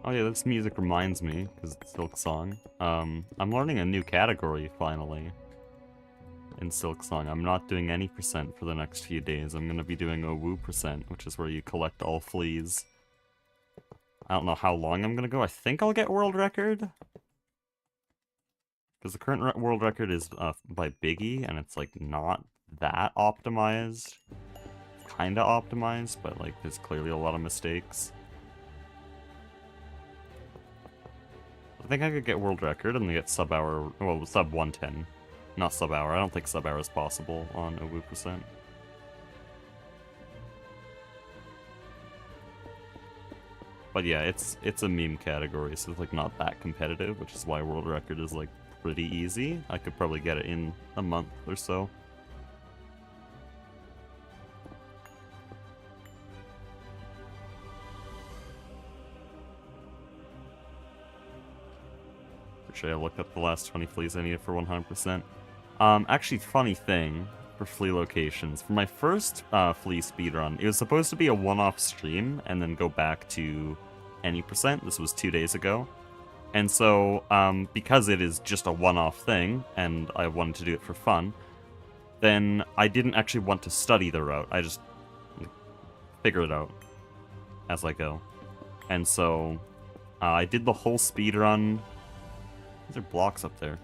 Oh yeah, this music reminds me, because it's Silk Song. I'm learning a new category, finally, in Silk Song. I'm not doing any percent for the next few days. I'm gonna be doing a woo percent, which is where you collect all fleas. I don't know how long I'm gonna go. I think I'll get world record. Because the current world record is by Biggie, and it's like not that optimized. Kinda optimized, but like there's clearly a lot of mistakes. I think I could get world record and get sub-hour, well, sub 110. Not sub-hour, I don't think sub-hour is possible on a woo percent. But yeah, it's a meme category, so it's like not that competitive, which is why world record is like pretty easy. I could probably get it in a month or so. Should I look up the last 20 fleas I needed for 100%? Actually, funny thing for flea locations. For my first flea speedrun, it was supposed to be a one-off stream and then go back to any percent. This was 2 days ago. And so, because it is just a one-off thing, and I wanted to do it for fun, then I didn't actually want to study the route. I just figure it out as I go. And so, I did the whole speed run. These are blocks up there.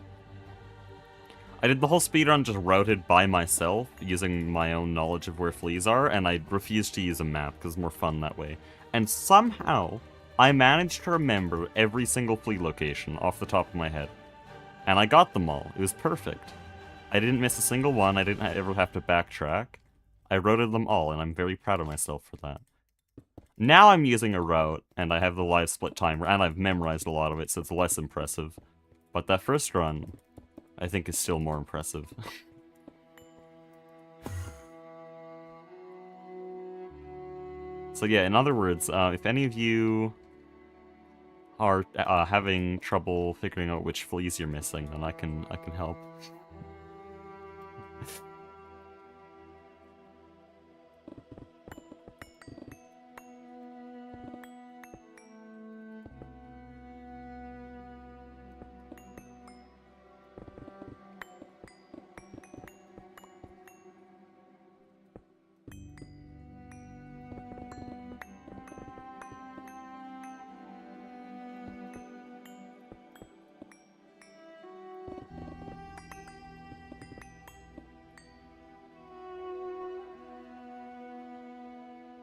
I did the whole speedrun just routed by myself, using my own knowledge of where fleas are, and I refused to use a map, because it's more fun that way. And somehow, I managed to remember every single flea location off the top of my head. And I got them all. It was perfect. I didn't miss a single one, I didn't ever have to backtrack. I routed them all, and I'm very proud of myself for that. Now I'm using a route, and I have the live split timer, and I've memorized a lot of it, so it's less impressive. But that first run, I think, is still more impressive. So yeah, in other words, if any of you are having trouble figuring out which fleas you're missing, then I can help.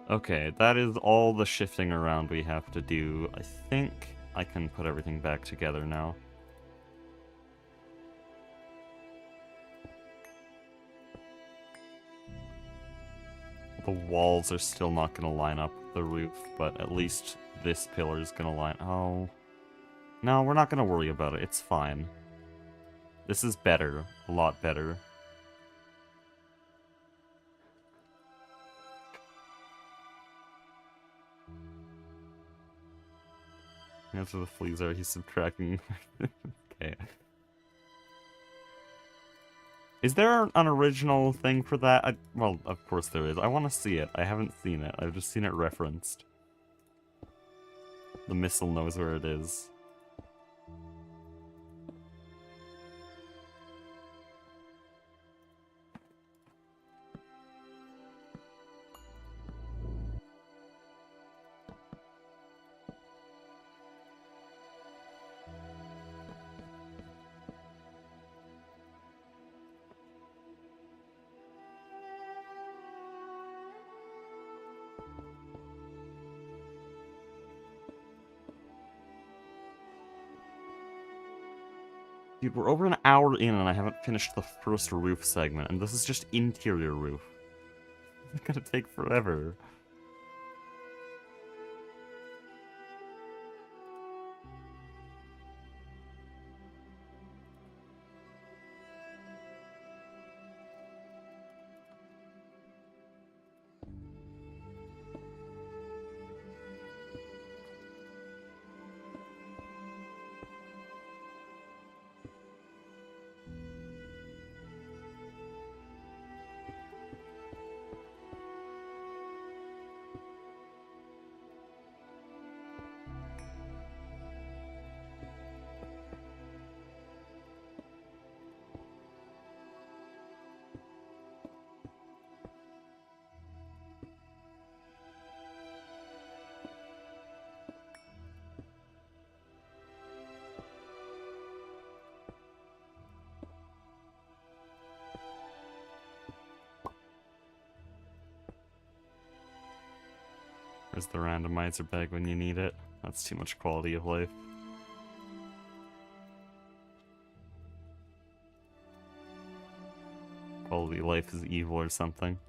Okay, that is all the shifting around we have to do. I think I can put everything back together now. The walls are still not going to line up with the roof, but at least this pillar is going to line... Oh. No, we're not going to worry about it. It's fine. This is better. A lot better. That's where the fleas are. He's subtracting. Okay. Is there an original thing for that? Well, of course there is. I want to see it. I haven't seen it. I've just seen it referenced. The missile knows where it is. Dude, we're over an hour in and I haven't finished the first roof segment, and this is just interior roof. It's gonna take forever. Where's the randomizer bag when you need it? That's too much quality of life. Quality of life is evil or something.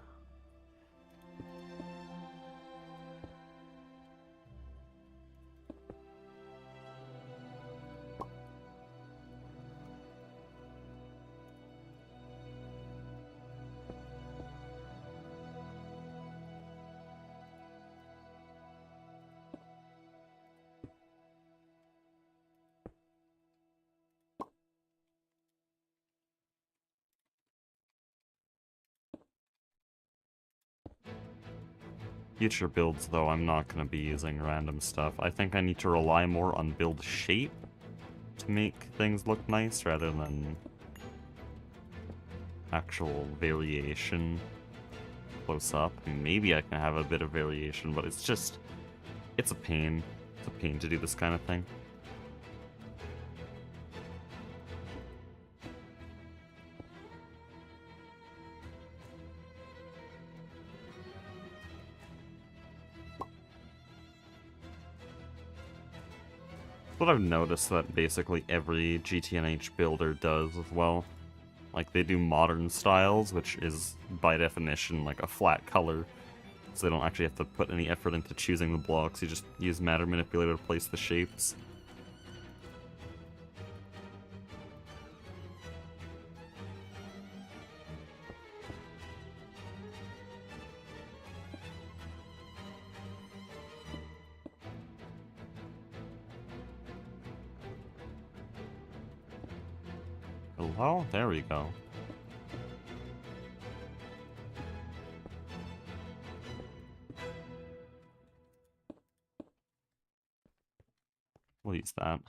Future builds, though, I'm not going to be using random stuff. I think I need to rely more on build shape to make things look nice rather than actual variation close up. Maybe I can have a bit of variation, but it's just, it's a pain. It's a pain to do this kind of thing. What I've noticed that basically every GTNH builder does as well. Like, they do modern styles, which is, by definition, like a flat color. So they don't actually have to put any effort into choosing the blocks, you just use Matter Manipulator to place the shapes. Hello? There we go. We'll use that.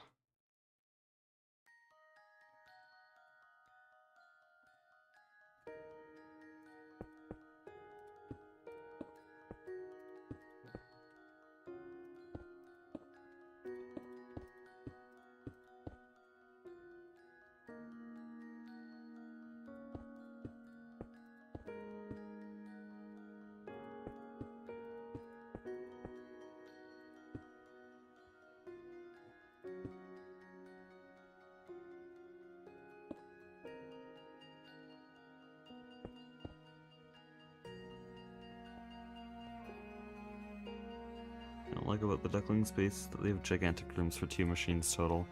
I don't like about the duckling space that they have gigantic rooms for 2 machines total.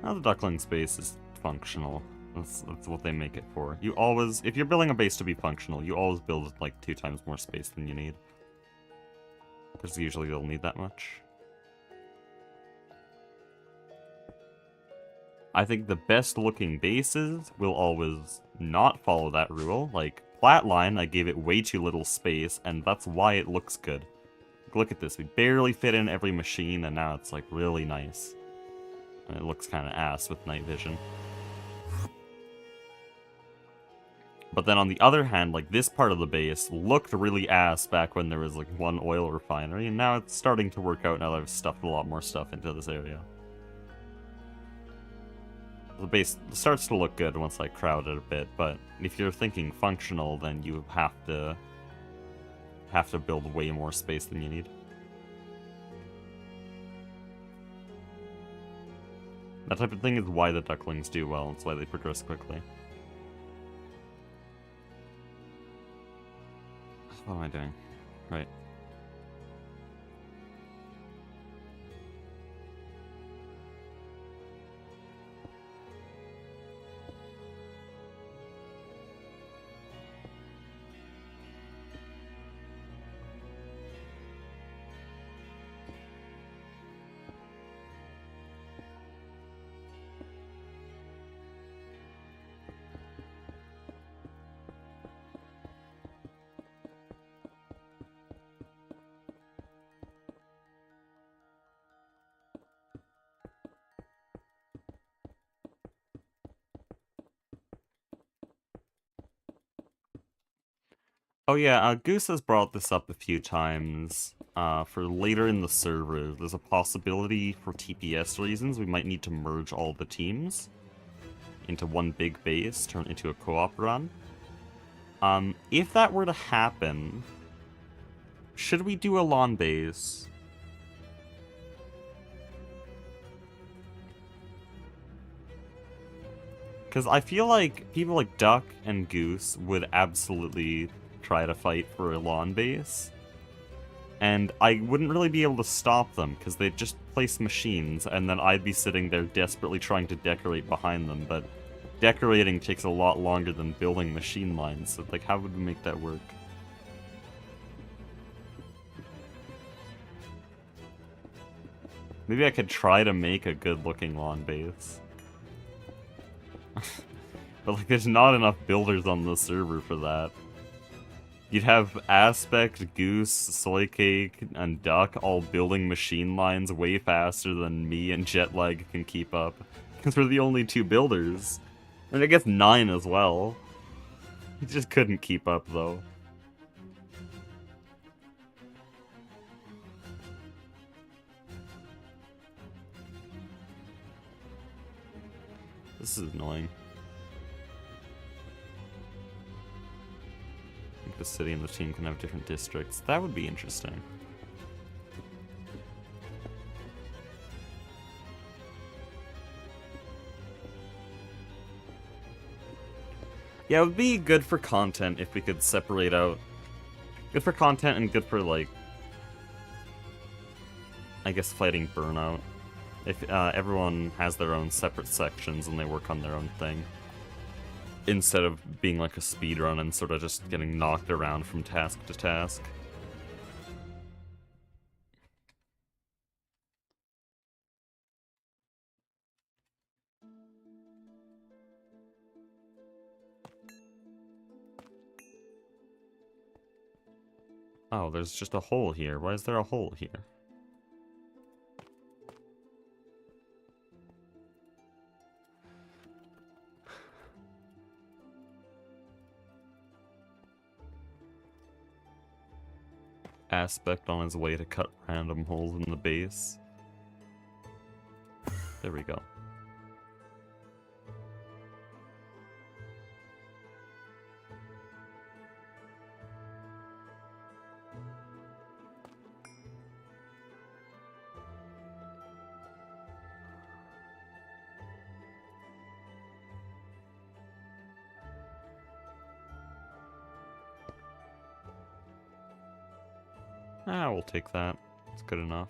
Now the duckling space is functional. That's what they make it for. You always, if you're building a base to be functional, you always build like 2 times more space than you need. Because usually you'll need that much. I think the best looking bases will always not follow that rule. Like, Flatline, I gave it way too little space, and that's why it looks good. Look at this, we barely fit in every machine, and now it's like really nice. And it looks kind of ass with night vision. But then on the other hand, like this part of the base looked really ass back when there was like 1 oil refinery, and now it's starting to work out now that I've stuffed a lot more stuff into this area. The base starts to look good once I crowd it a bit, but if you're thinking functional, then you have to build way more space than you need. That type of thing is why the ducklings do well, it's why they progress quickly. What am I doing? Right. Oh yeah, Goose has brought this up a few times. For later in the server, there's a possibility for TPS reasons we might need to merge all the teams into one big base, turn it into a co-op run. If that were to happen, should we do a lawn base? Because I feel like people like Duck and Goose would absolutely try to fight for a lawn base. And I wouldn't really be able to stop them, because they'd just place machines, and then I'd be sitting there desperately trying to decorate behind them, but decorating takes a lot longer than building machine lines, so like, how would we make that work? Maybe I could try to make a good-looking lawn base. But like, there's not enough builders on the server for that. You'd have Aspect, Goose, Soy Cake, and Duck all building machine lines way faster than me and Jetlag can keep up. Because we're the only two builders. And I guess 9 as well. He just couldn't keep up, though. This is annoying. I think the city and the team can have different districts. That would be interesting. Yeah, it would be good for content if we could separate out. Good for content and good for, like, I guess fighting burnout. If everyone has their own separate sections and they work on their own thing. Instead of being like a speedrun and sort of just getting knocked around from task to task. Oh, there's just a hole here. Why is there a hole here? Aspect on his way to cut random holes in the base. There we go. Ah, we'll take that. It's good enough.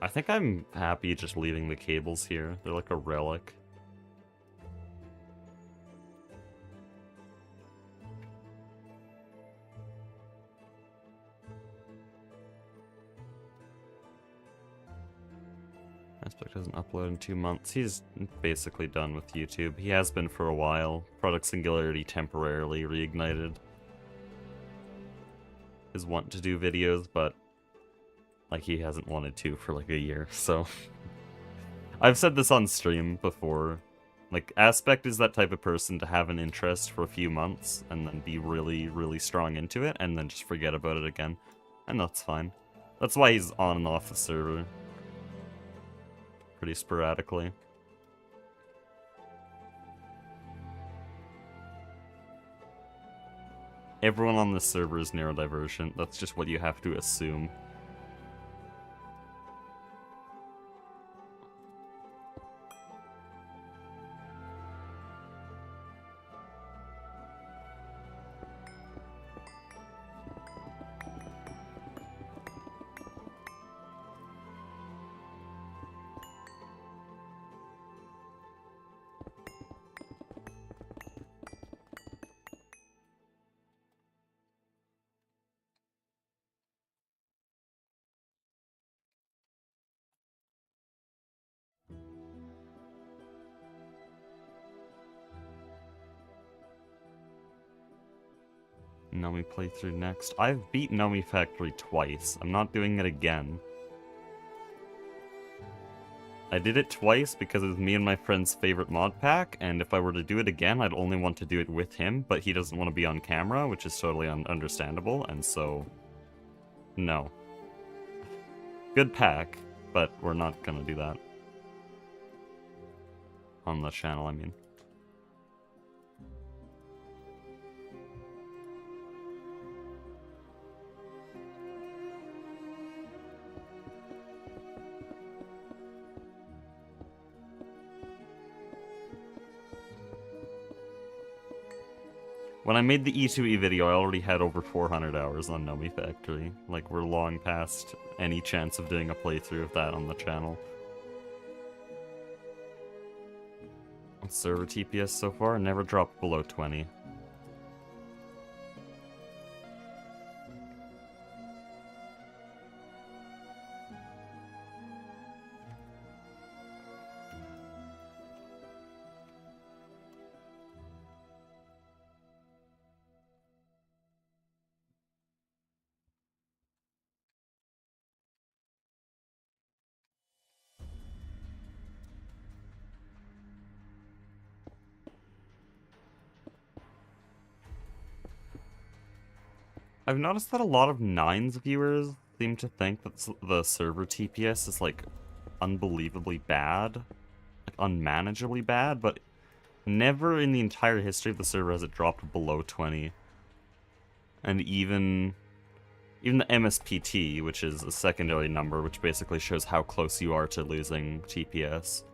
I think I'm happy just leaving the cables here. They're like a relic. Aspect hasn't uploaded in 2 months. He's basically done with YouTube. He has been for a while. Product Singularity temporarily reignited his want to do videos, but like he hasn't wanted to for like a year, so I've said this on stream before. Like, Aspect is that type of person to have an interest for a few months and then be really, really strong into it and then just forget about it again. And that's fine. That's why he's on and off the server pretty sporadically. Everyone on this server is neurodivergent. That's just what you have to assume. Nomi playthrough next. I've beat Nomi Factory twice. I'm not doing it again. I did it twice because it was me and my friend's favorite mod pack, and if I were to do it again, I'd only want to do it with him, but he doesn't want to be on camera, which is totally understandable, and so... no. Good pack, but we're not gonna do that. On the channel, I mean. When I made the E2E video, I already had over 400 hours on Nomi Factory. Like, we're long past any chance of doing a playthrough of that on the channel. Server TPS so far, never dropped below 20. I've noticed that a lot of 9s viewers seem to think that the server TPS is, like, unbelievably bad. Like, unmanageably bad, but never in the entire history of the server has it dropped below 20. And even the MSPT, which is a secondary number, which basically shows how close you are to losing TPS,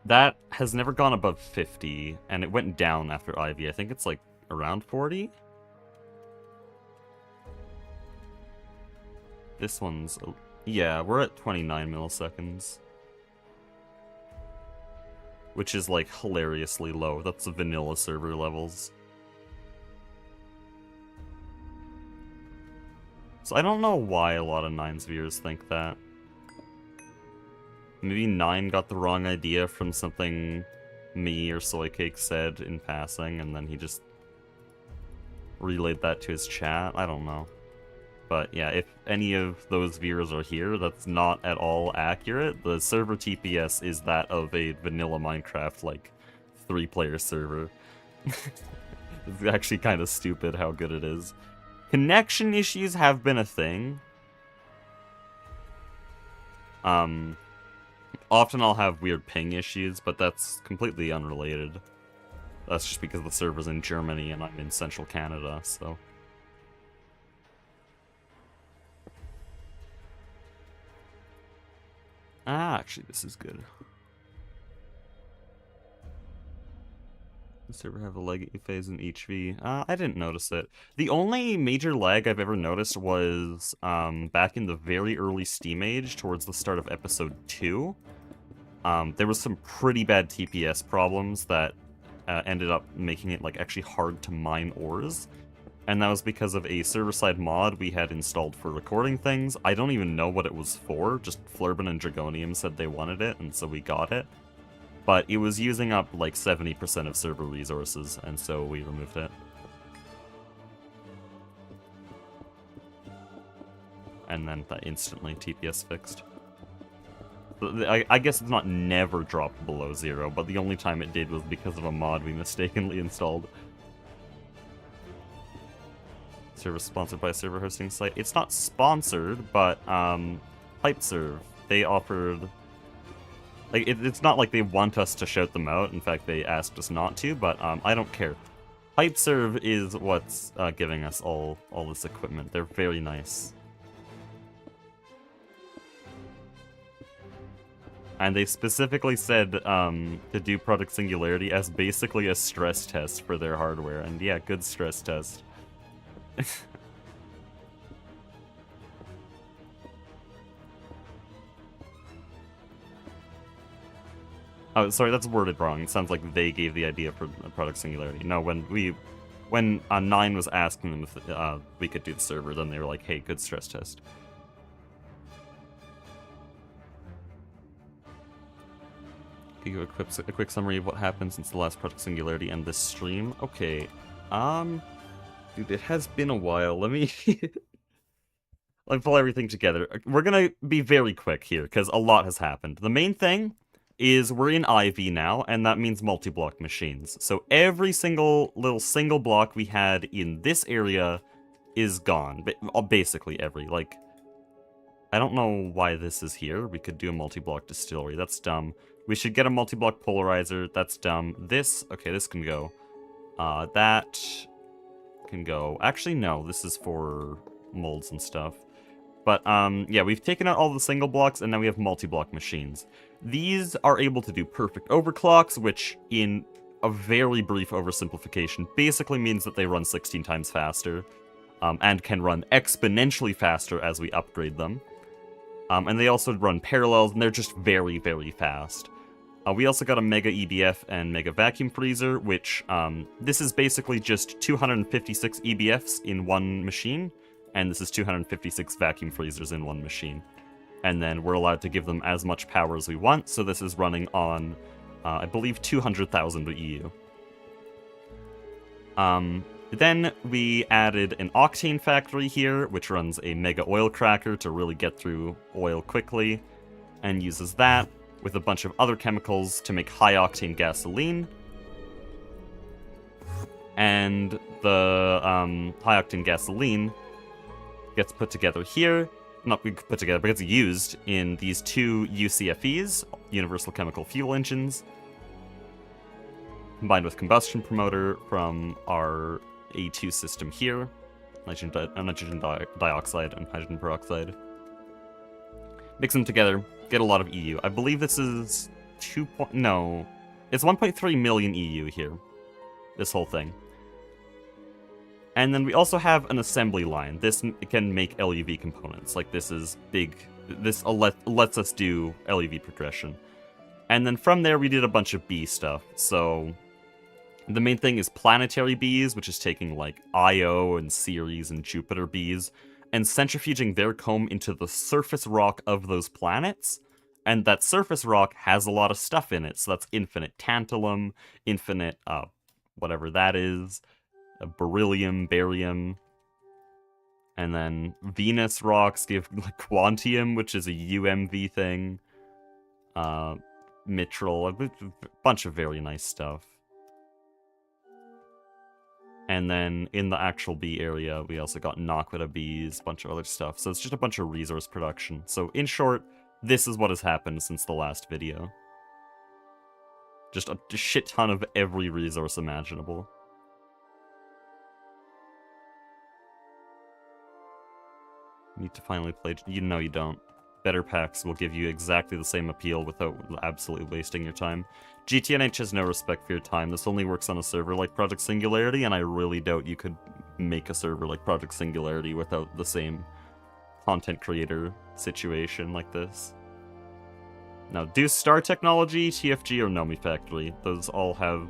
that has never gone above 50, and it went down after Ivy. I think it's, like, around 40? This one's... yeah, we're at 29 milliseconds. Which is, like, hilariously low. That's the vanilla server levels. So I don't know why a lot of 9's viewers think that. Maybe 9 got the wrong idea from something me or Soycake said in passing, and then he just relayed that to his chat. I don't know. But yeah, if any of those viewers are here, that's not at all accurate. The server TPS is that of a vanilla Minecraft, like, 3-player server. It's actually kind of stupid how good it is. Connection issues have been a thing. Often I'll have weird ping issues, but that's completely unrelated. That's just because the server's in Germany and I'm in central Canada, so... Ah, actually, this is good. The server have a lag phase in HV. I didn't notice it. The only major lag I've ever noticed was back in the very early Steam Age, towards the start of episode 2. There was some pretty bad TPS problems that ended up making it like actually hard to mine ores. And that was because of a server-side mod we had installed for recording things. I don't even know what it was for, just Flurbin and Dragonium said they wanted it, and so we got it. But it was using up like 70% of server resources, and so we removed it. And then that instantly TPS fixed. I guess it's not never dropped below 0, but the only time it did was because of a mod we mistakenly installed. Server sponsored by a server hosting site. It's not sponsored, but Pipeserve, they offered... like, it's not like they want us to shout them out. In fact, they asked us not to, but I don't care. Pipeserve is what's giving us all this equipment. They're very nice. And they specifically said to do Product Singularity as basically a stress test for their hardware. And yeah, good stress test. Oh, sorry, that's worded wrong. It sounds like they gave the idea for Product Singularity. No, when 9 was asking them if we could do the server, then they were like, hey, good stress test. Give you a quick summary of what happened since the last Product Singularity and this stream. Okay, dude, it has been a while. Let me pull everything together. We're gonna be very quick here, because a lot has happened. The main thing is we're in IV now, and that means multi-block machines. So every single block we had in this area is gone. Basically every, like... I don't know why this is here. We could do a multi-block distillery. That's dumb. We should get a multi-block polarizer. That's dumb. This... okay, this can go. That can go. Actually, no. This is for molds and stuff. But, yeah, we've taken out all the single blocks, and now we have multi-block machines. These are able to do perfect overclocks, which, in a very brief oversimplification, basically means that they run 16 times faster, and can run exponentially faster as we upgrade them. And they also run parallels, and they're just very, very fast. We also got a Mega EBF and Mega Vacuum Freezer, which, this is basically just 256 EBFs in one machine, and this is 256 Vacuum Freezers in one machine. And then we're allowed to give them as much power as we want, so this is running on, I believe, 200,000 EU. Then we added an octane factory here, which runs a mega oil cracker to really get through oil quickly, and uses that with a bunch of other chemicals to make high octane gasoline. And the high-octane gasoline gets put together here. Not put together, but gets used in these two UCFEs, Universal Chemical Fuel Engines, combined with combustion promoter from our A2 system here, nitrogen dioxide and hydrogen peroxide. Mix them together, get a lot of EU. I believe this is it's 1.3 million EU here, this whole thing. And then we also have an assembly line. This can make LUV components. Like, this is big. This lets us do LUV progression. And then from there, we did a bunch of B stuff. So the main thing is planetary Bs, which is taking, like, Io and Ceres and Jupiter Bs, and centrifuging their comb into the surface rock of those planets. And that surface rock has a lot of stuff in it. So that's infinite tantalum, infinite, whatever that is. Beryllium, barium, and then Venus rocks give like quantium, which is a UMV thing, mitral, a bunch of very nice stuff. And then in the actual B area, we also got Naquita Bs, a bunch of other stuff. So it's just a bunch of resource production. So in short, this is what has happened since the last video. Just a shit ton of every resource imaginable. Need to finally play. You know you don't. Better packs will give you exactly the same appeal without absolutely wasting your time. GTNH has no respect for your time. This only works on a server like Project Singularity, and I really doubt you could make a server like Project Singularity without the same content creator situation like this. Now, do Star Technology, TFG, or Nomi Factory. Those all have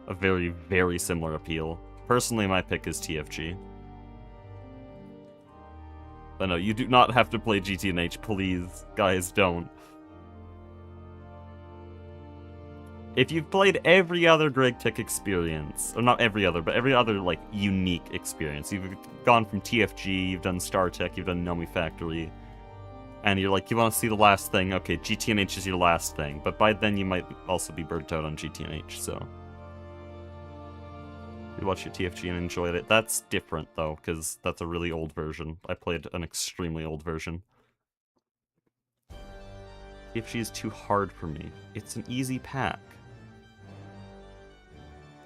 a very, very similar appeal. Personally, my pick is TFG. But no, you do not have to play GTNH, please. Guys, don't. If you've played every other GregTech experience, or not every other, but every other, like, unique experience, you've gone from TFG, you've done StarTech, you've done Nomi Factory, and you're like, you want to see the last thing, okay, GTNH is your last thing, but by then you might also be burnt out on GTNH, so... You watched your TFG and enjoyed it. That's different, though, because that's a really old version. I played an extremely old version. TFG is too hard for me. It's an easy pack.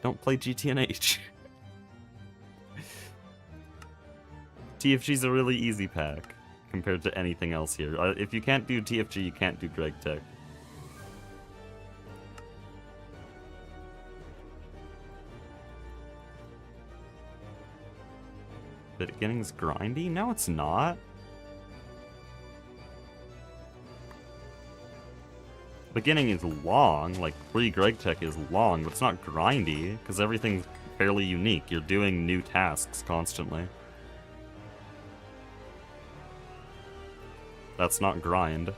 Don't play GTNH. TFG's a really easy pack compared to anything else here. If you can't do TFG, you can't do GregTech. The beginning's grindy? No, it's not. Beginning is long, like pre-GregTech is long, but it's not grindy, because everything's fairly unique. You're doing new tasks constantly. That's not grind.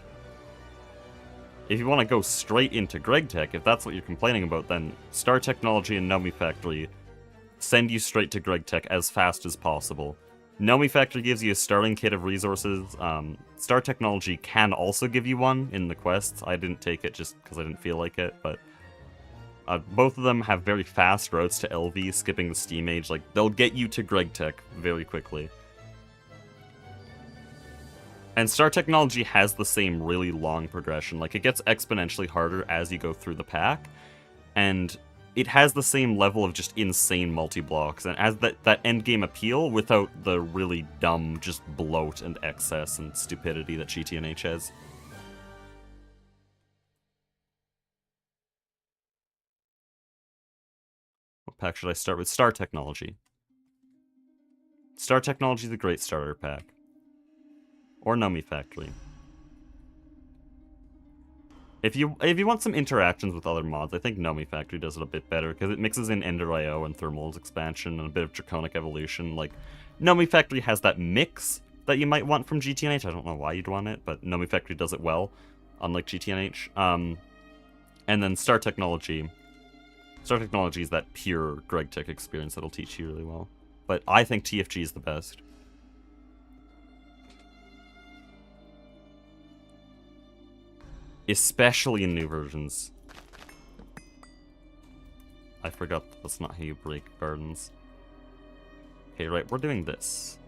If you want to go straight into GregTech, if that's what you're complaining about, then Star Technology and Nomi Factory send you straight to GregTech as fast as possible. Nomi Factory gives you a starting kit of resources. Star Technology can also give you one in the quests. I didn't take it just because I didn't feel like it, but both of them have very fast routes to LV, skipping the Steam Age. Like, they'll get you to GregTech very quickly. And Star Technology has the same really long progression. Like, it gets exponentially harder as you go through the pack, and it has the same level of just insane multi-blocks, and as that endgame appeal without the really dumb just bloat and excess and stupidity that GTNH has. What pack should I start with? Star Technology. Star Technology is a great starter pack. Or Nomi Factory. If you want some interactions with other mods, I think Nomi Factory does it a bit better, because it mixes in Ender.io and Thermal's expansion and a bit of Draconic Evolution. Like, Nomi Factory has that mix that you might want from GTNH. I don't know why you'd want it, but Nomi Factory does it well, unlike GTNH. And then Star Technology. Star Technology is that pure GregTech experience that'll teach you really well. But I think TFG is the best. Especially in new versions. I forgot that's not how you break gardens. Okay, right, we're doing this.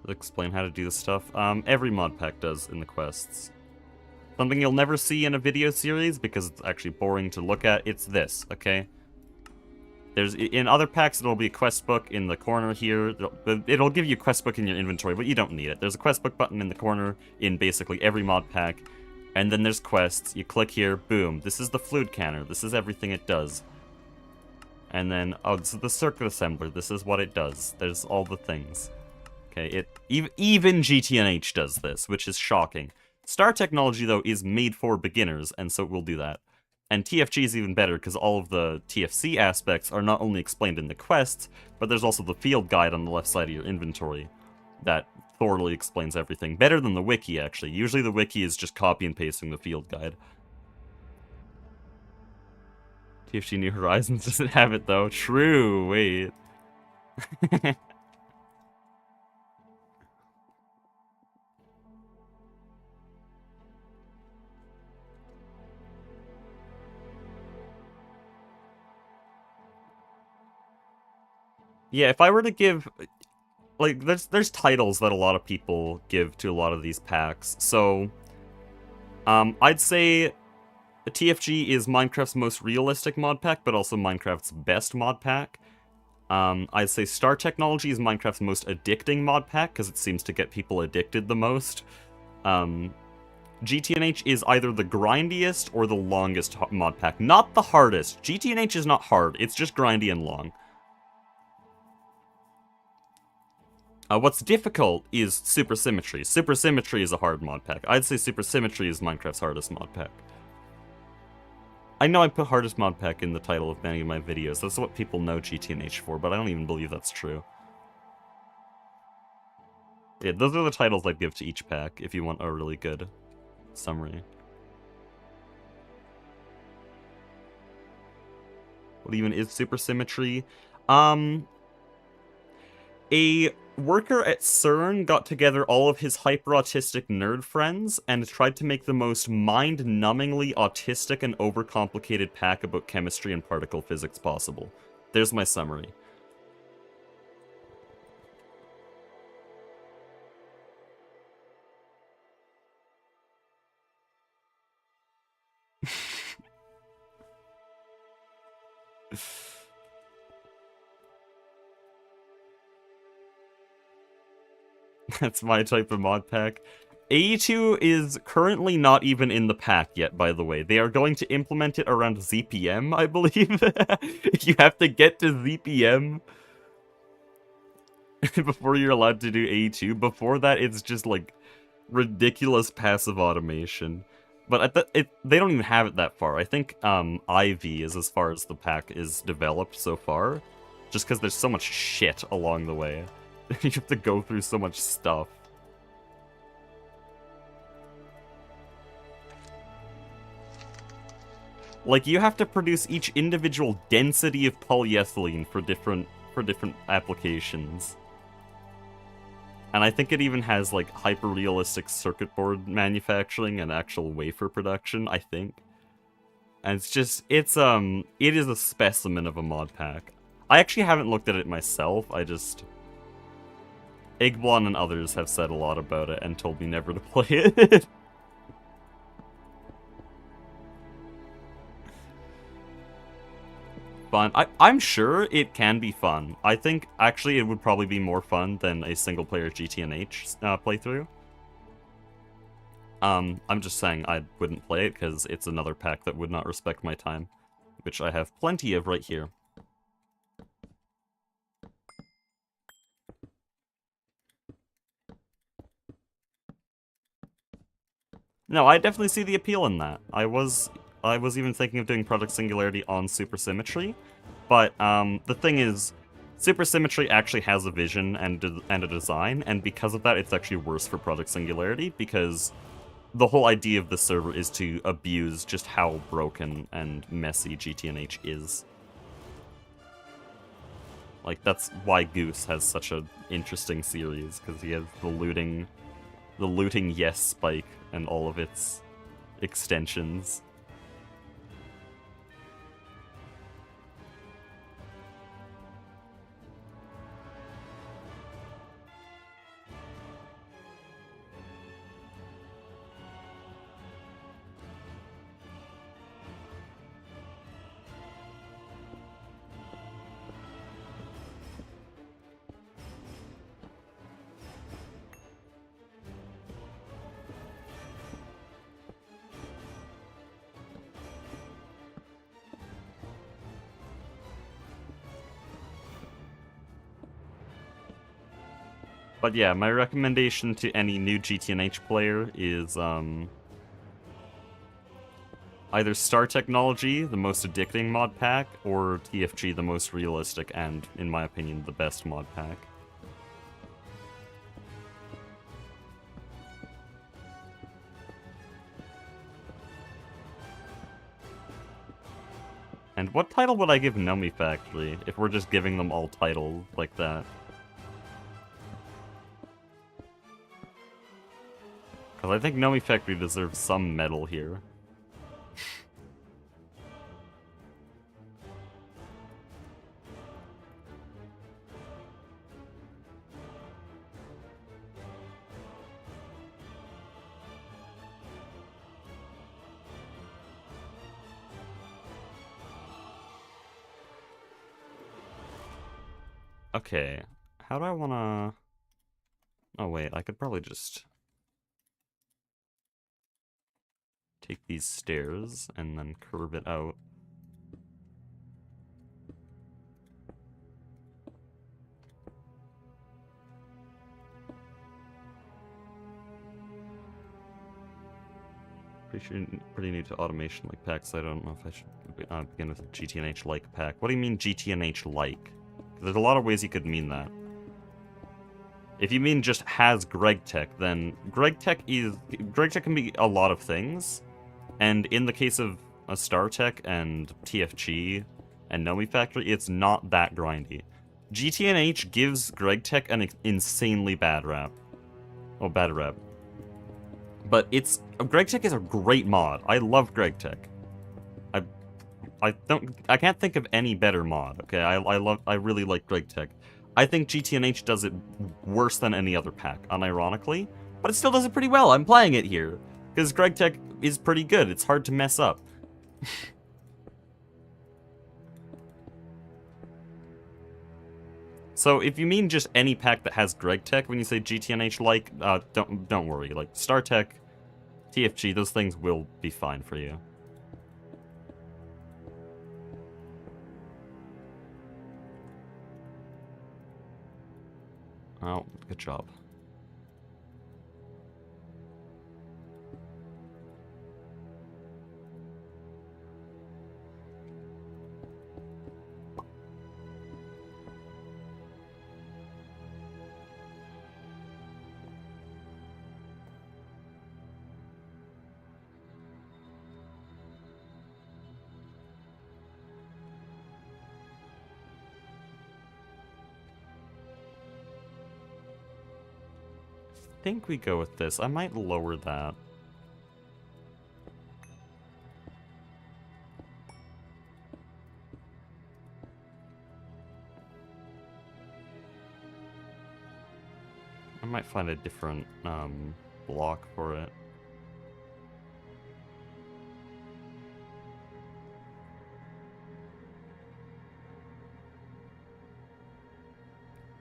Explain how to do this stuff. Every mod pack does in the quests. Something you'll never see in a video series because it's actually boring to look at. It's this, okay? In other packs, there'll be a quest book in the corner here. It'll give you a quest book in your inventory, but you don't need it. There's a quest book button in the corner in basically every mod pack. And then there's quests. You click here, boom. This is the fluid canner. This is everything it does. And then, oh, this is the circuit assembler. This is what it does. There's all the things. Okay, even GTNH does this, which is shocking. Star Technology, though, is made for beginners, and so it will do that. And TFG is even better, because all of the TFC aspects are not only explained in the quests, but there's also the field guide on the left side of your inventory that thoroughly explains everything. Better than the wiki, actually. Usually the wiki is just copy and pasting the field guide. TFG New Horizons doesn't have it, though. True, wait. Yeah, if I were to give, like, there's titles that a lot of people give to a lot of these packs. So, I'd say TFG is Minecraft's most realistic mod pack, but also Minecraft's best mod pack. I'd say Star Technology is Minecraft's most addicting mod pack, because it seems to get people addicted the most. GTNH is either the grindiest or the longest mod pack, not the hardest. GTNH is not hard, it's just grindy and long. What's difficult is Supersymmetry. Supersymmetry is a hard mod pack. I'd say Supersymmetry is Minecraft's hardest mod pack. I know I put hardest mod pack in the title of many of my videos. That's what people know GTNH for, but I don't even believe that's true. Yeah, those are the titles I'd give to each pack if you want a really good summary. What even is Supersymmetry? A worker at CERN got together all of his hyper-autistic nerd friends and tried to make the most mind-numbingly autistic and overcomplicated pack about chemistry and particle physics possible. There's my summary. That's my type of mod pack. AE2 is currently not even in the pack yet, by the way. They are going to implement it around ZPM, I believe. You have to get to ZPM before you're allowed to do AE2. Before that, it's just, like, ridiculous passive automation. But they don't even have it that far. I think Ivy is as far as the pack is developed so far. Just because there's so much shit along the way. You have to go through so much stuff. Like, you have to produce each individual density of polyethylene for different applications. And I think it even has, like, hyper-realistic circuit board manufacturing and actual wafer production, I think. And it's just, it is a specimen of a mod pack. I actually haven't looked at it myself, Igblon and others have said a lot about it and told me never to play it. Fun. I'm sure it can be fun. I think, actually, it would probably be more fun than a single-player GTNH playthrough. I'm just saying I wouldn't play it because it's another pack that would not respect my time, which I have plenty of right here. No, I definitely see the appeal in that. I was even thinking of doing Project Singularity on Supersymmetry, but the thing is, Supersymmetry actually has a vision and a design, and because of that, it's actually worse for Project Singularity, because the whole idea of the server is to abuse just how broken and messy GTNH is. Like, that's why Goose has such an interesting series, because he has the looting yes spike and all of its extensions. But yeah, my recommendation to any new GTNH player is either Star Technology, the most addicting mod pack, or TFG, the most realistic and, in my opinion, the best mod pack. And what title would I give Nomi Factory, if we're just giving them all titles like that? Because I think Nomi Factory deserves some medal here. Okay, how do I wanna... Oh wait, I could probably just take these stairs and then curve it out. Pretty new to automation like pack, so I don't know if I should begin with a GTNH like pack. What do you mean GTNH like? There's a lot of ways you could mean that. If you mean just has Greg Tech, then Greg Tech can be a lot of things, and in the case of a Star Tech and TFG and Nomi Factory, it's not that grindy. GTNH gives Greg Tech an insanely bad rap. Oh, bad rap. But Greg Tech is a great mod. I love Greg Tech. I can't think of any better mod. Okay, I really like Greg Tech. I think GTNH does it worse than any other pack, unironically, but it still does it pretty well. I'm playing it here because Greg Tech is pretty good. It's hard to mess up. So if you mean just any pack that has Greg Tech when you say GTNH like, don't worry. Like Star Tech, TFG, those things will be fine for you. Oh, good job. I think we go with this. I might lower that. I might find a different block for it.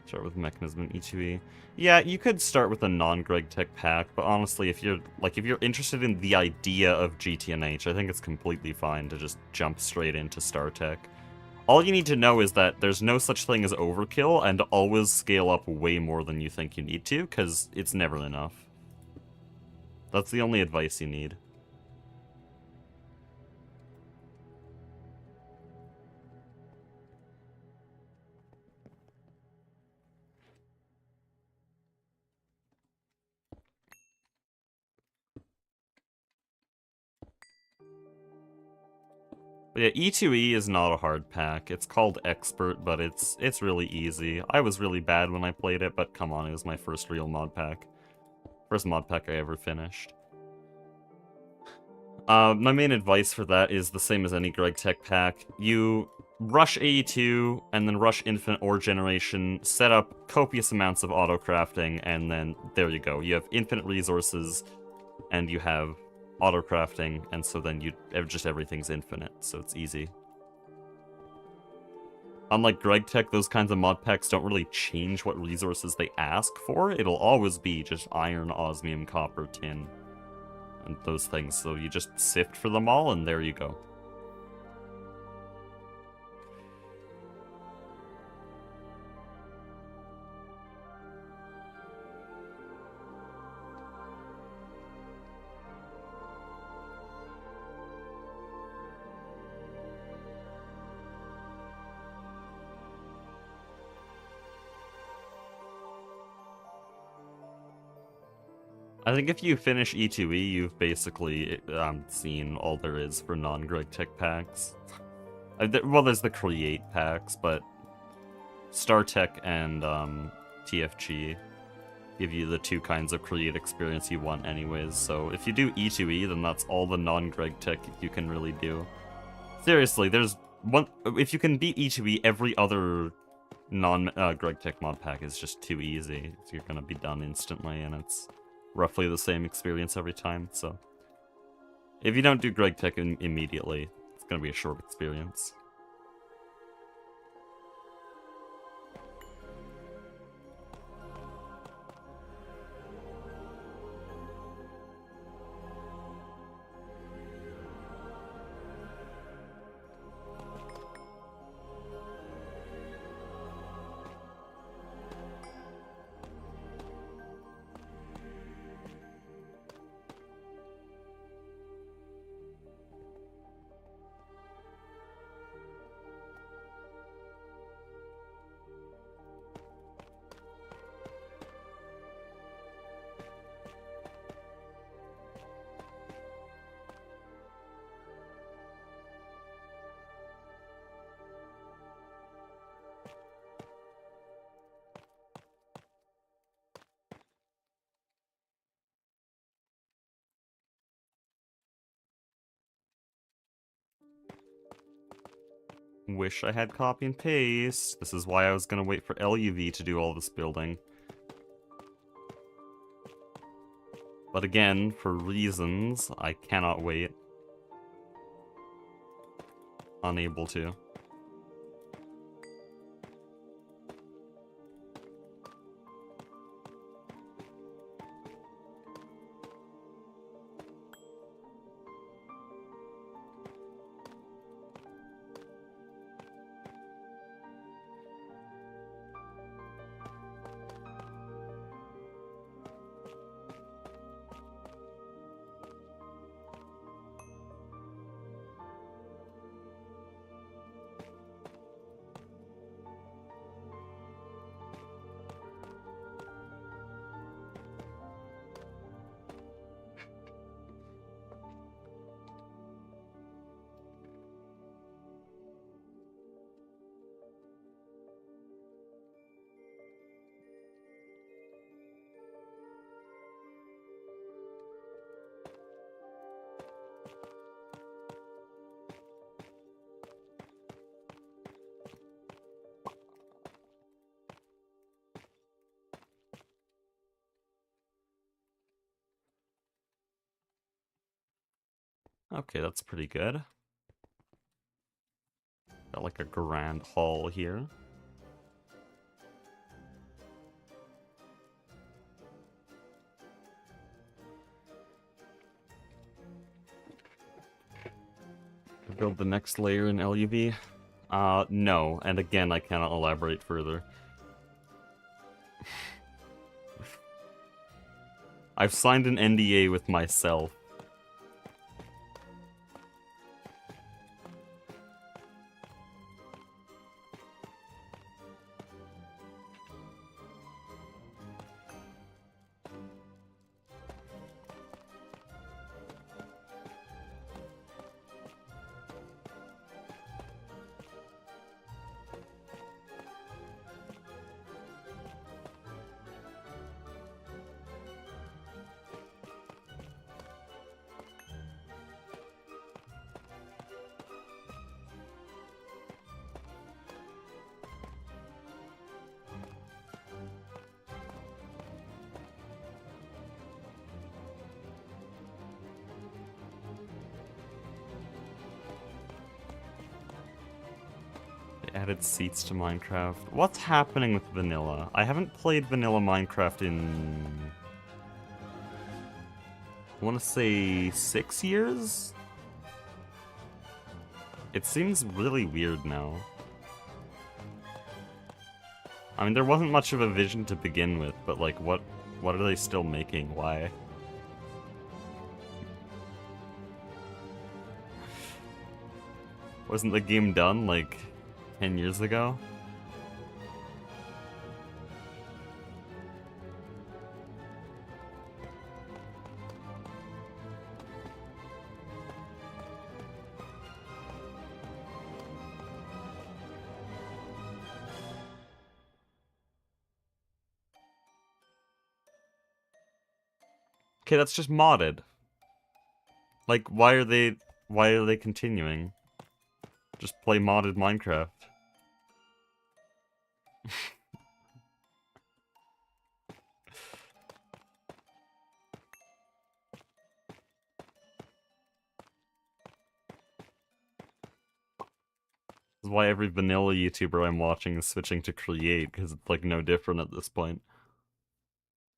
Start with Mechanism and E2E. Yeah, you could start with a non-Greg Tech pack, but honestly, if you're interested in the idea of GTNH, I think it's completely fine to just jump straight into Star Tech. All you need to know is that there's no such thing as overkill, and always scale up way more than you think you need to, because it's never enough. That's the only advice you need. But yeah, E2E is not a hard pack. It's called Expert, but it's really easy. I was really bad when I played it, but come on, it was my first real mod pack. First mod pack I ever finished. My main advice for that is the same as any Greg Tech pack. You rush AE2, and then rush Infinite Ore Generation, set up copious amounts of auto-crafting, and then there you go. You have infinite resources, and you have auto-crafting, and so then just everything's infinite, so it's easy. Unlike Greg Tech, those kinds of mod packs don't really change what resources they ask for. It'll always be just iron, osmium, copper, tin, and those things. So you just sift for them all, and there you go. I think if you finish E2E, you've basically seen all there is for non-Greg Tech packs. Well, there's the Create packs, but StarTech and TFG give you the two kinds of Create experience you want anyways, so if you do E2E, then that's all the non-Greg Tech you can really do. Seriously, there's one... If you can beat E2E, every other non-Greg Tech mod pack is just too easy. So you're gonna be done instantly, and it's roughly the same experience every time, so... If you don't do Greg Tech immediately, it's gonna be a short experience. Wish I had copy and paste. This is why I was gonna wait for LUV to do all this building. But again, for reasons, I cannot wait. Unable to. Okay, that's pretty good. Got like a grand hall here. Build the next layer in LUV? No, and again, I cannot elaborate further. I've signed an NDA with myself. added seats to Minecraft. What's happening with vanilla? I haven't played vanilla Minecraft in... I want to say 6 years? It seems really weird now. I mean, there wasn't much of a vision to begin with, but like, what are they still making? Why? Wasn't the game done, like, 10 years ago? Okay, that's just modded. Like, why are they continuing? Just play modded Minecraft. This is why every vanilla YouTuber I'm watching is switching to Create, because it's like no different at this point.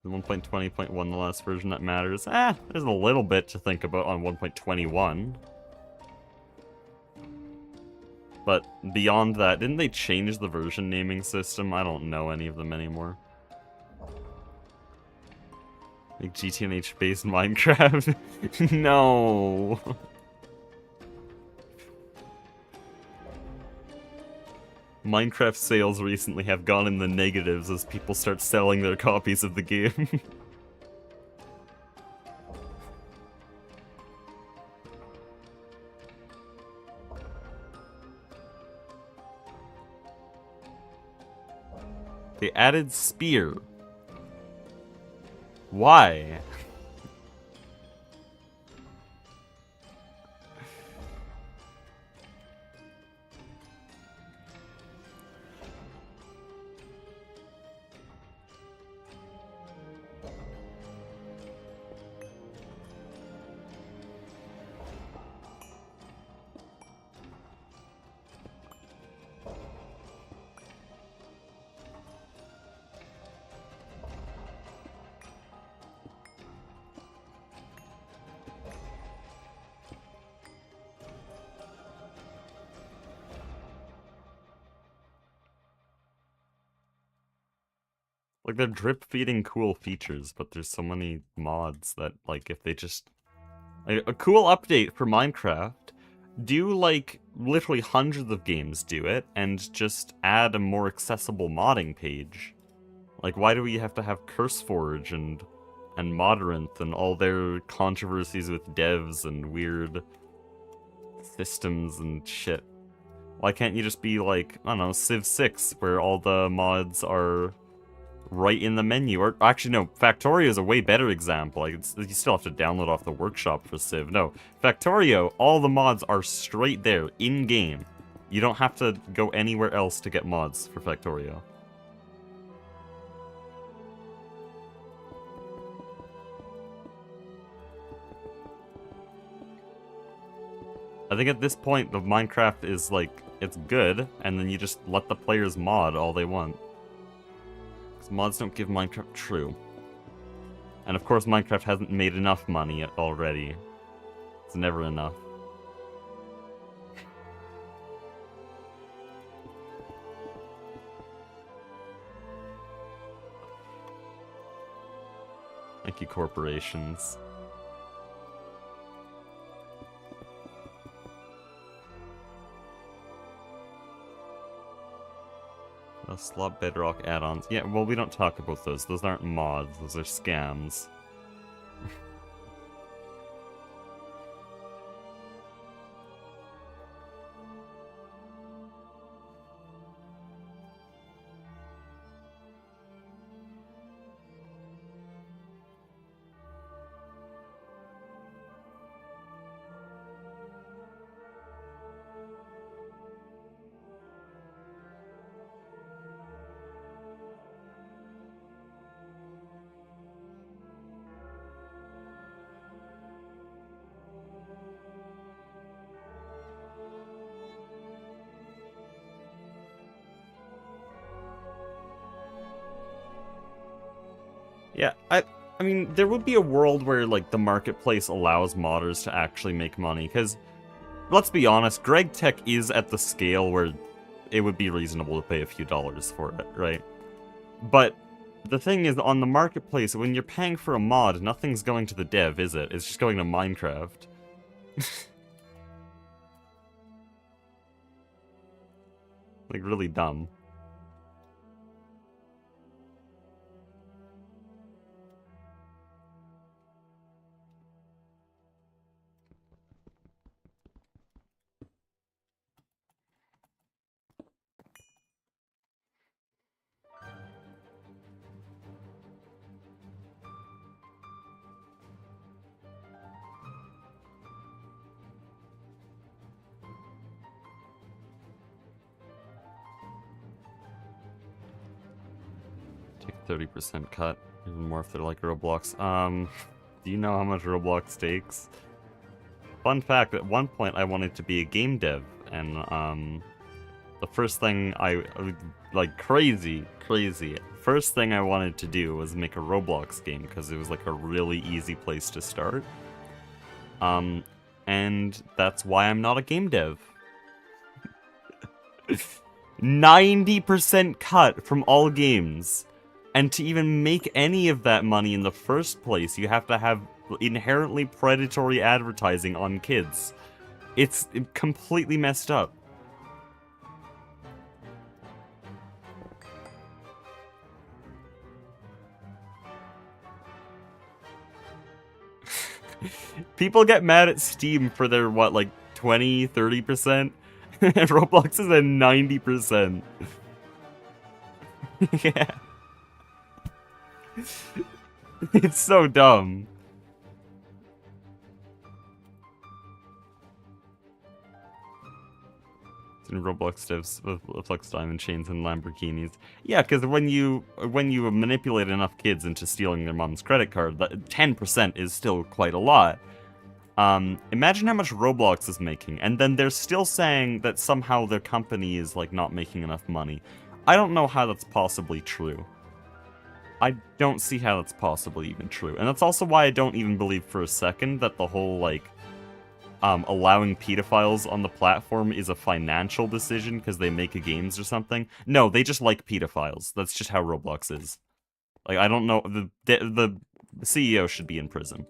The 1.20.1, the last version that matters. There's a little bit to think about on 1.21. But beyond that, didn't they change the version naming system? I don't know any of them anymore. Like GTNH based Minecraft? No! Minecraft sales recently have gone in the negatives as people start selling their copies of the game. They added spear. Why? Like, they're drip-feeding cool features, but there's so many mods that, like, if they just... Like, a cool update for Minecraft, do, like, literally hundreds of games do it, and just add a more accessible modding page. Like, why do we have to have CurseForge and Modrinth and all their controversies with devs and weird systems and shit? Why can't you just be like, I don't know, Civ 6, where all the mods are right in the menu? Or actually, no, Factorio is a way better example. Like, you still have to download off the workshop for Civ. No, Factorio, all the mods are straight there, in-game. You don't have to go anywhere else to get mods for Factorio. I think at this point, the Minecraft is like, it's good, and then you just let the players mod all they want. Because mods don't give Minecraft true. And of course, Minecraft hasn't made enough money already. It's never enough. Thank you, corporations. Slot Bedrock add-ons. Yeah, well, we don't talk about those. Those aren't mods. Those are scams. I mean, there would be a world where, like, the marketplace allows modders to actually make money, because, let's be honest, Greg Tech is at the scale where it would be reasonable to pay a few dollars for it, right? But the thing is, on the marketplace, when you're paying for a mod, nothing's going to the dev, is it? It's just going to Minecraft. Like, really dumb. Take a 30% cut, even more if they're like Roblox. Do you know how much Roblox takes? Fun fact, at one point I wanted to be a game dev, and the first thing like crazy, first thing I wanted to do was make a Roblox game, because it was like a really easy place to start. And that's why I'm not a game dev. 90% cut from all games. And to even make any of that money in the first place, you have to have inherently predatory advertising on kids. It's completely messed up. People get mad at Steam for their, what, like 20, 30%? And Roblox is at 90%. Yeah. It's so dumb. In Roblox devs with Flex Diamond chains and Lamborghinis. Yeah, because when you manipulate enough kids into stealing their mom's credit card, 10% is still quite a lot. Imagine how much Roblox is making, and then they're still saying that somehow their company is, like, not making enough money. I don't know how that's possibly true. I don't see how that's possibly even true. And that's also why I don't even believe for a second that the whole, like, allowing pedophiles on the platform is a financial decision because they make games or something. No, they just like pedophiles. That's just how Roblox is. Like, I don't know, the CEO should be in prison.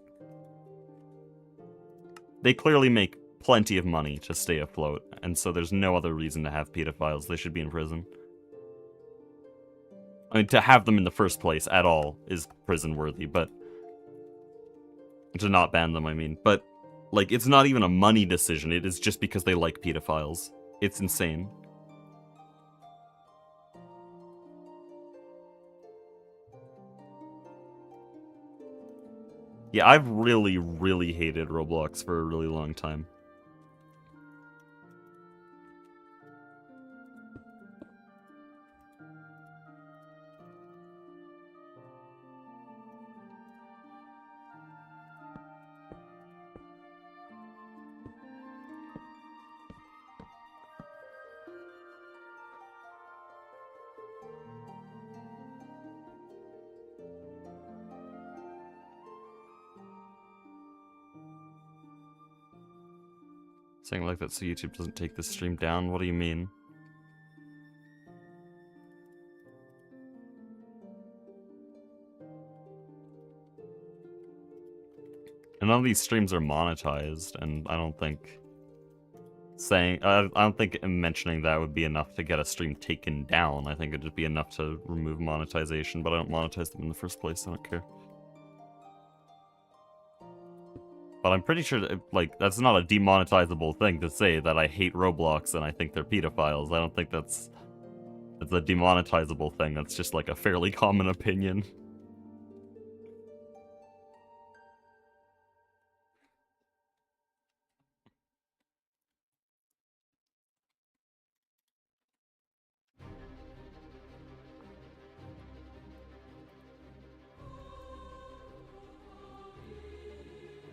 They clearly make plenty of money to stay afloat, and so there's no other reason to have pedophiles. They should be in prison. I mean, to have them in the first place at all is prison-worthy, but... to not ban them, I mean. But, like, it's not even a money decision. It is just because they like pedophiles. It's insane. Yeah, I've really, really hated Roblox for a really long time. Saying like that so YouTube doesn't take this stream down? What do you mean? And none of these streams are monetized, and I don't think I don't think mentioning that would be enough to get a stream taken down. I think it'd just be enough to remove monetization, but I don't monetize them in the first place, so I don't care. But I'm pretty sure that, like, that's not a demonetizable thing to say that I hate Roblox and I think they're pedophiles. I don't think that's a demonetizable thing. That's just, like, a fairly common opinion.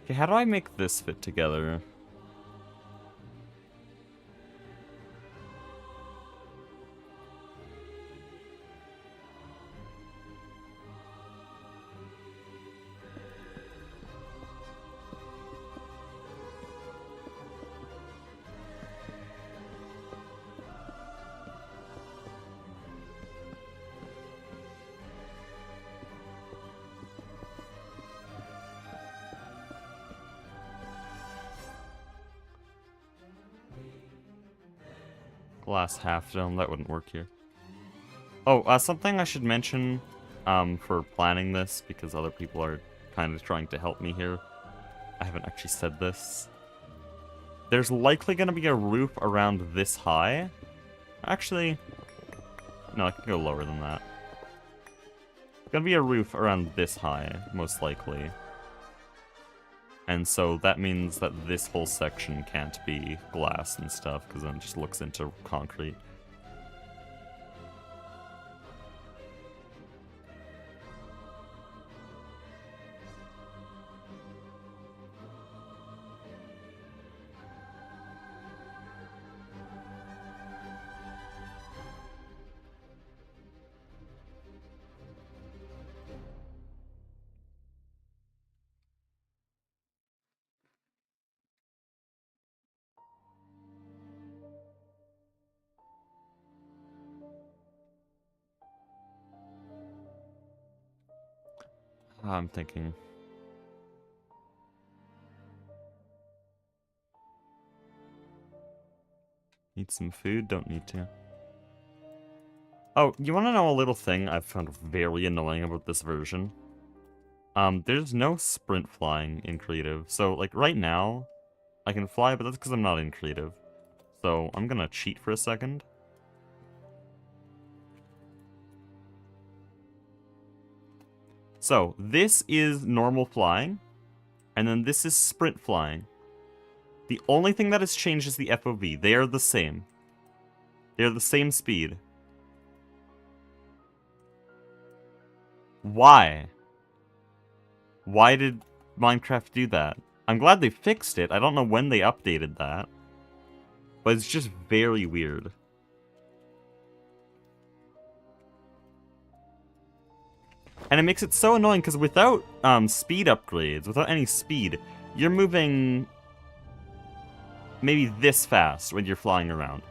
Okay, how do I make this fit together? Glass half dome, that wouldn't work here. Oh, something I should mention for planning this, because other people are kind of trying to help me here. I haven't actually said this. There's likely going to be a roof around this high. Actually, no, I can go lower than that. Gonna be a roof around this high, most likely. And so that means that this whole section can't be glass and stuff, because then it just looks into concrete. I'm thinking. Need some food? Don't need to. Oh, you want to know a little thing I've found very annoying about this version? There's no sprint flying in creative. So, like, right now, I can fly, but that's because I'm not in creative. So, I'm gonna cheat for a second. So, this is normal flying, and then this is sprint flying. The only thing that has changed is the FOV. They are the same. They are the same speed. Why? Why did Minecraft do that? I'm glad they fixed it. I don't know when they updated that. But it's just very weird. And it makes it so annoying because without speed upgrades, without any speed, you're moving maybe this fast when you're flying around.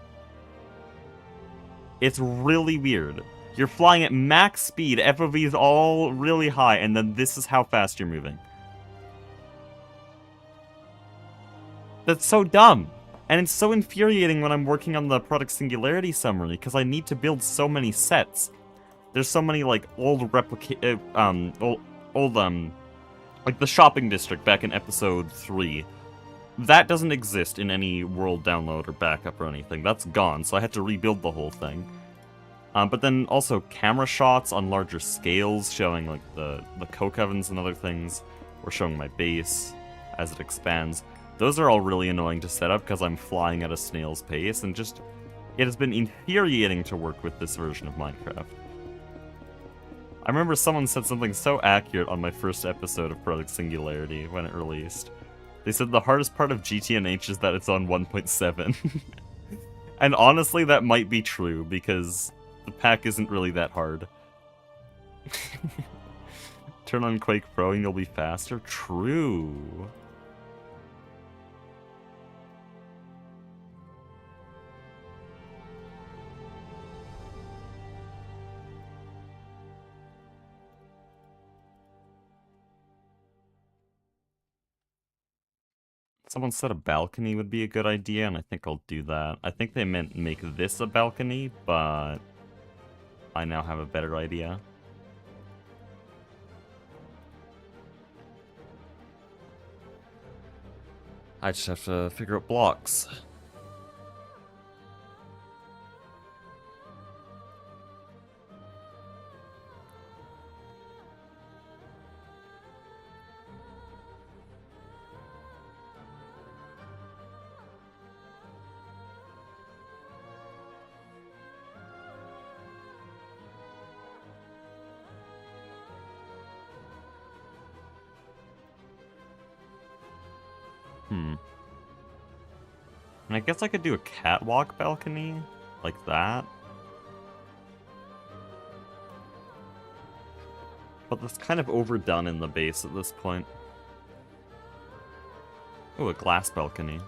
It's really weird. You're flying at max speed, FOV is all really high, and then this is how fast you're moving. That's so dumb. And it's so infuriating when I'm working on the product Singularity summary, because I need to build so many sets. There's so many, like, old like the shopping district back in episode 3. That doesn't exist in any world download or backup or anything. That's gone, so I had to rebuild the whole thing. But then also camera shots on larger scales showing, like, the coke ovens and other things, or showing my base as it expands. Those are all really annoying to set up because I'm flying at a snail's pace, and just, it has been infuriating to work with this version of Minecraft. I remember someone said something so accurate on my first episode of Product Singularity when it released. They said the hardest part of GTNH is that it's on 1.7. And honestly, that might be true, because the pack isn't really that hard. Turn on Quake Pro and you'll be faster? True. Someone said a balcony would be a good idea, and I think I'll do that. I think they meant make this a balcony, but I now have a better idea. I just have to figure out blocks. And I guess I could do a catwalk balcony, like that. But that's kind of overdone in the base at this point. Oh, a glass balcony.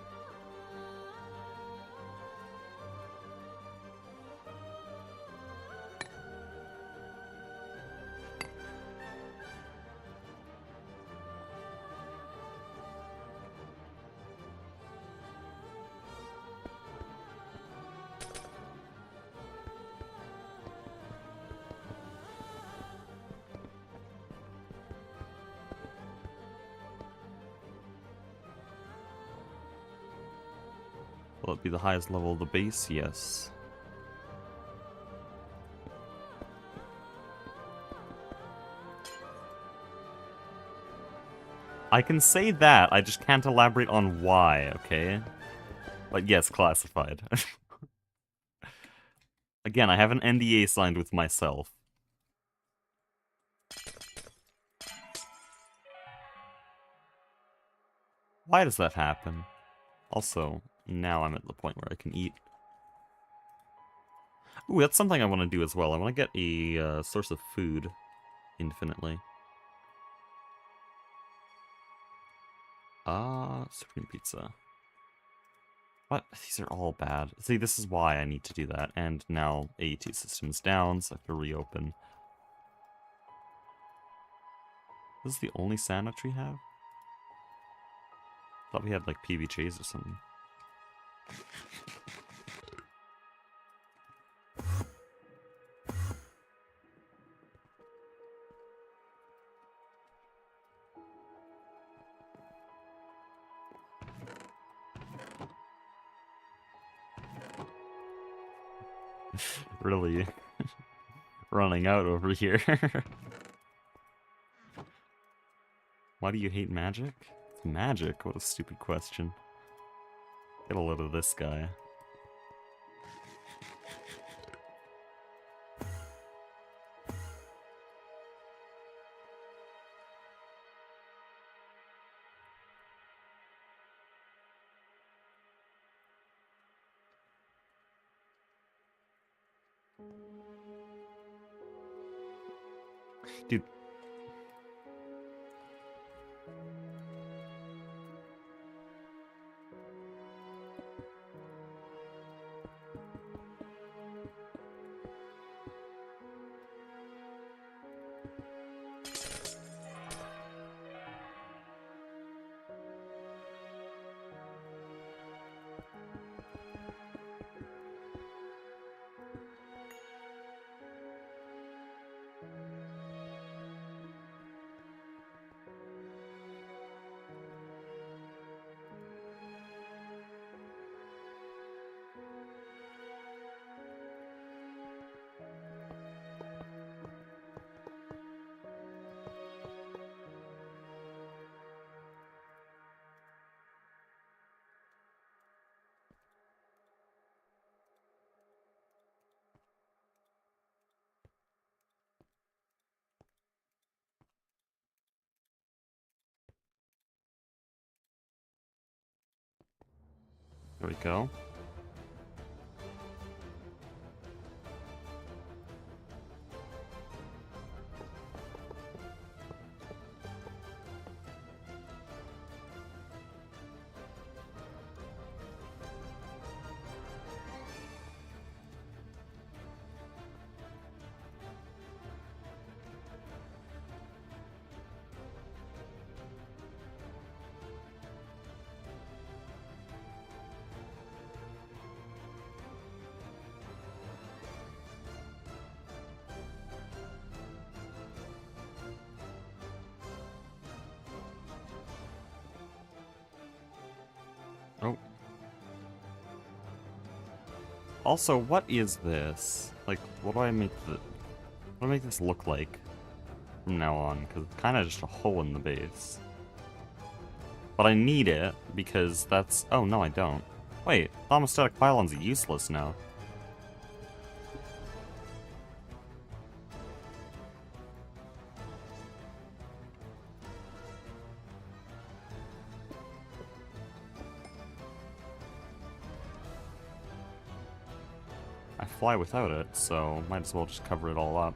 Will it be the highest level of the base? Yes. I can say that, I just can't elaborate on why, okay? But yes, classified. Again, I have an NDA signed with myself. Why does that happen? Also, now I'm at the point where I can eat. Ooh, that's something I want to do as well. I want to get a source of food infinitely. Supreme Pizza. What? These are all bad. See, this is why I need to do that. And now AET system's down, so I have to reopen. This is the only sandwich we have? Thought we had, like, PB or something. Really running out over here. Why do you hate magic? It's magic? What a stupid question. Get a load of this guy. Dude. There we go. Oh. Also, what is this? Like, what do I make this look like from now on? Because it's kind of just a hole in the base. But I need it, because that's... Oh, no, I don't. Wait, thermostatic pylons are useless now. I fly without it, so might as well just cover it all up.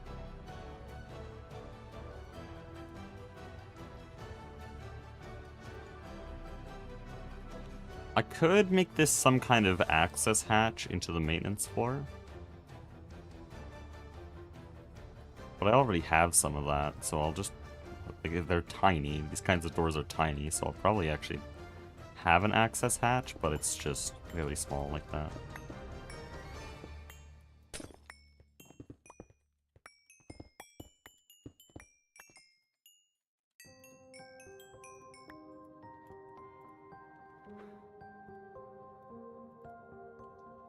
I could make this some kind of access hatch into the maintenance floor. But I already have some of that, so I'll just... Like, they're tiny. These kinds of doors are tiny, so I'll probably actually have an access hatch, but it's just really small like that.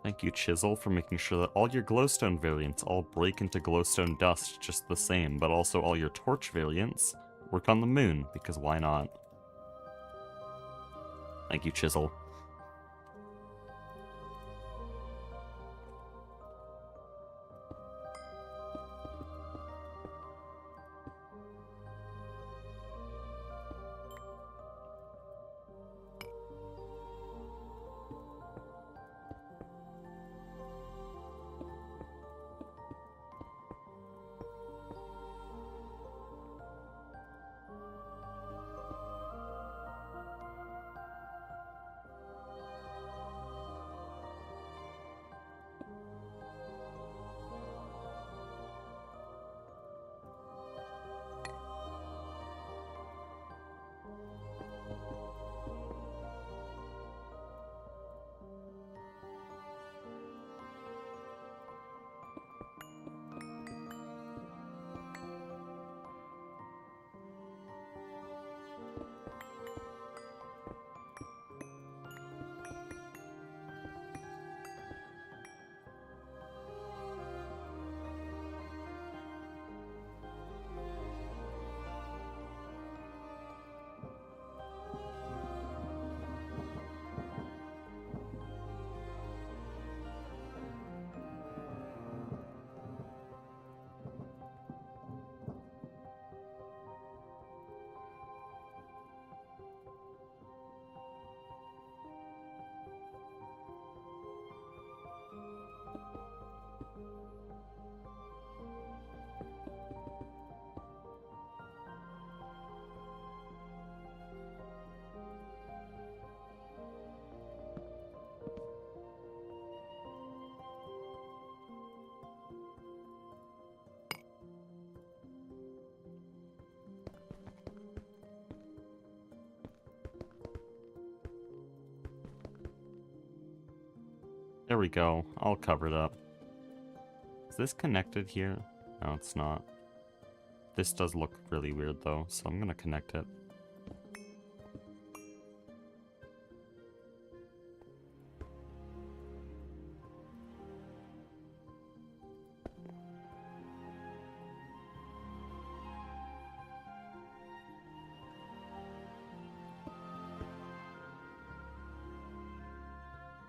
Thank you, Chisel, for making sure that all your glowstone variants all break into glowstone dust just the same, but also all your torch variants work on the moon, because why not? Thank you, Chisel. There we go. All covered up. Is this connected here? No, it's not. This does look really weird though, so I'm gonna connect it.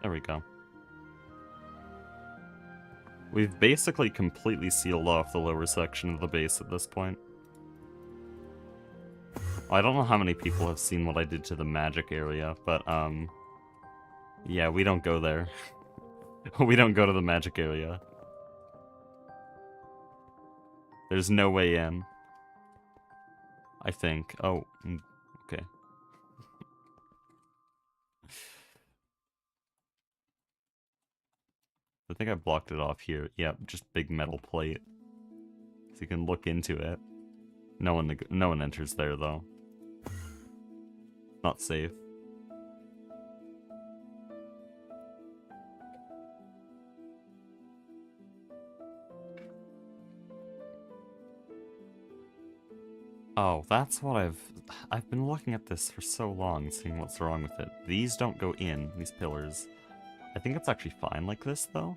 There we go. We've basically completely sealed off the lower section of the base at this point. I don't know how many people have seen what I did to the magic area, but, yeah, we don't go there. We don't go to the magic area. There's no way in. I think. Oh, okay. I think I blocked it off here. Yep, just big metal plate. So you can look into it. No one enters there though. Not safe. Oh, that's what I've been looking at this for so long, seeing what's wrong with it. These don't go in, these pillars. I think it's actually fine like this though.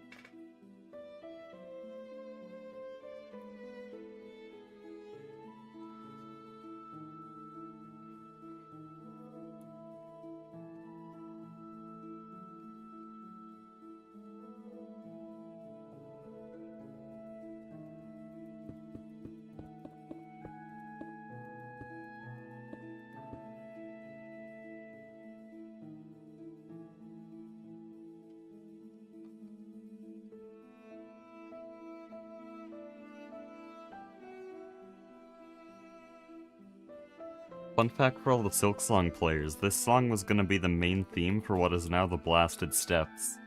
Fun fact for all the Silksong players, this song was gonna be the main theme for what is now the Blasted Steppes.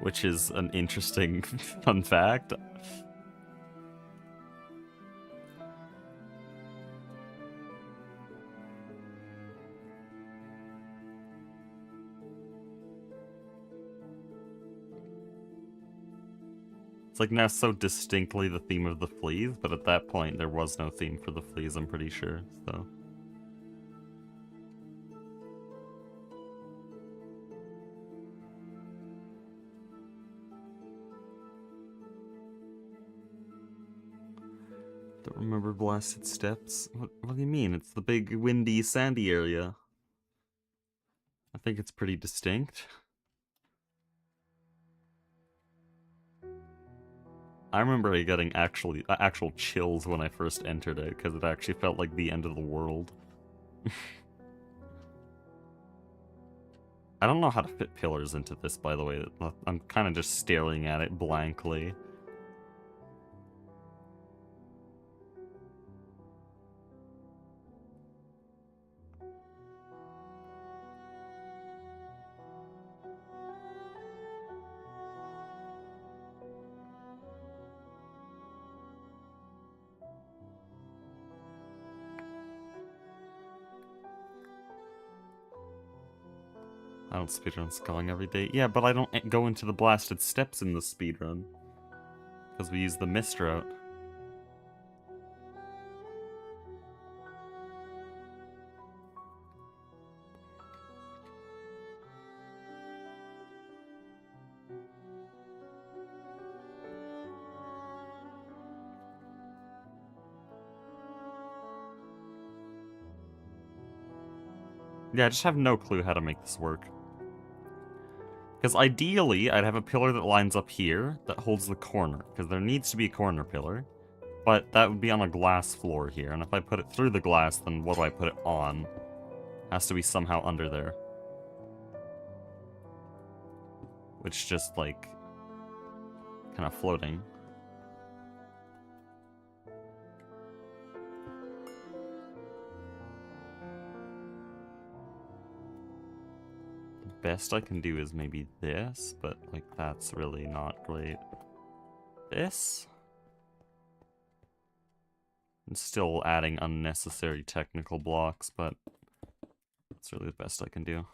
Which is an interesting fun fact. It's like now so distinctly the theme of the fleas, but at that point there was no theme for the fleas, I'm pretty sure, so... Don't remember Blasted Steps. What do you mean? It's the big, windy, sandy area. I think it's pretty distinct. I remember getting actual chills when I first entered it, because it actually felt like the end of the world. I don't know how to fit pillars into this, by the way. I'm kind of just staring at it blankly. I don't speedrun sculling every day. Yeah, but I don't go into the Blasted Steps in the speedrun. Because we use the mist route. Yeah, I just have no clue how to make this work. Because ideally, I'd have a pillar that lines up here that holds the corner, because there needs to be a corner pillar. But that would be on a glass floor here, and if I put it through the glass, then what do I put it on? Has to be somehow under there. Which just, like, kind of floating. Best I can do is maybe this, but like that's really not great. This? I'm still adding unnecessary technical blocks, but that's really the best I can do.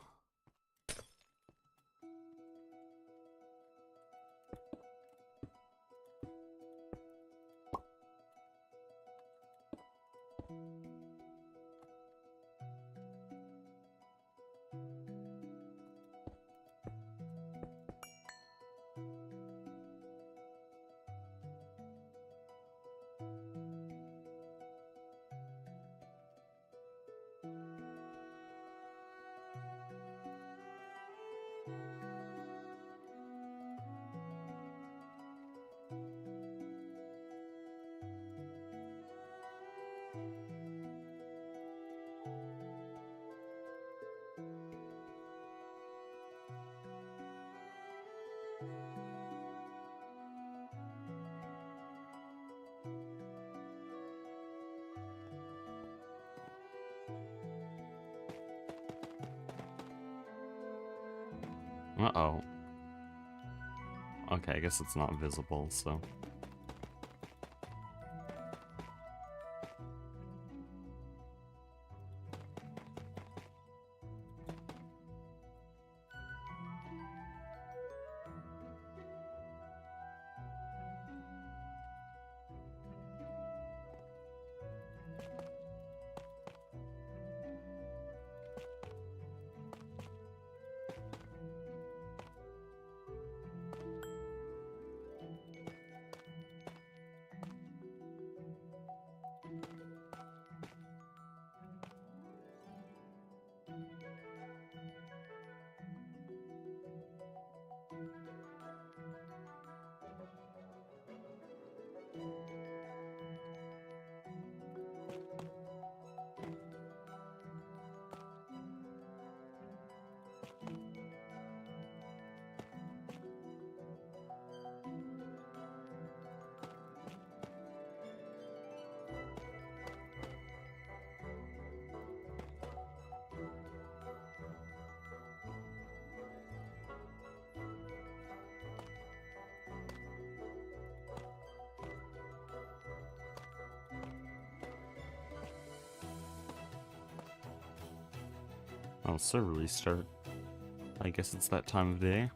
Uh-oh. Okay, I guess it's not visible, so... Oh, server restart. I guess it's that time of day.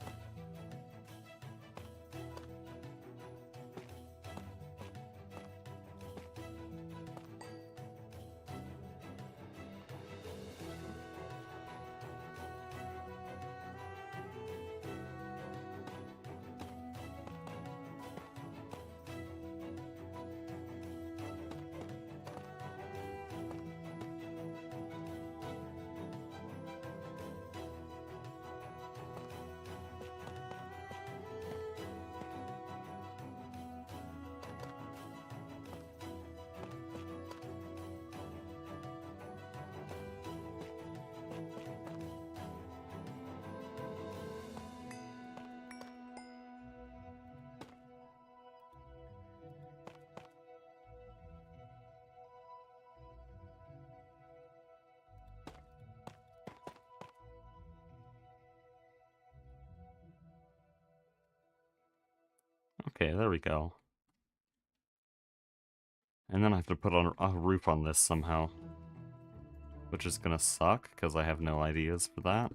Okay, there we go. And then I have to put on a roof on this somehow. Which is gonna suck, because I have no ideas for that.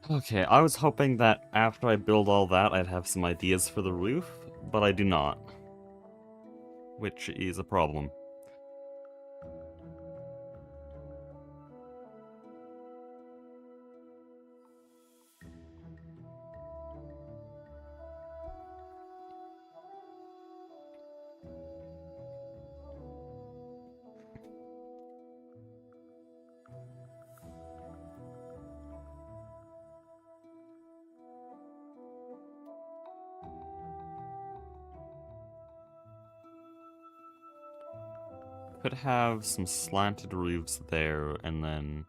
Okay, I was hoping that after I build all that, I'd have some ideas for the roof, but I do not. Which is a problem. Could have some slanted roofs there, and then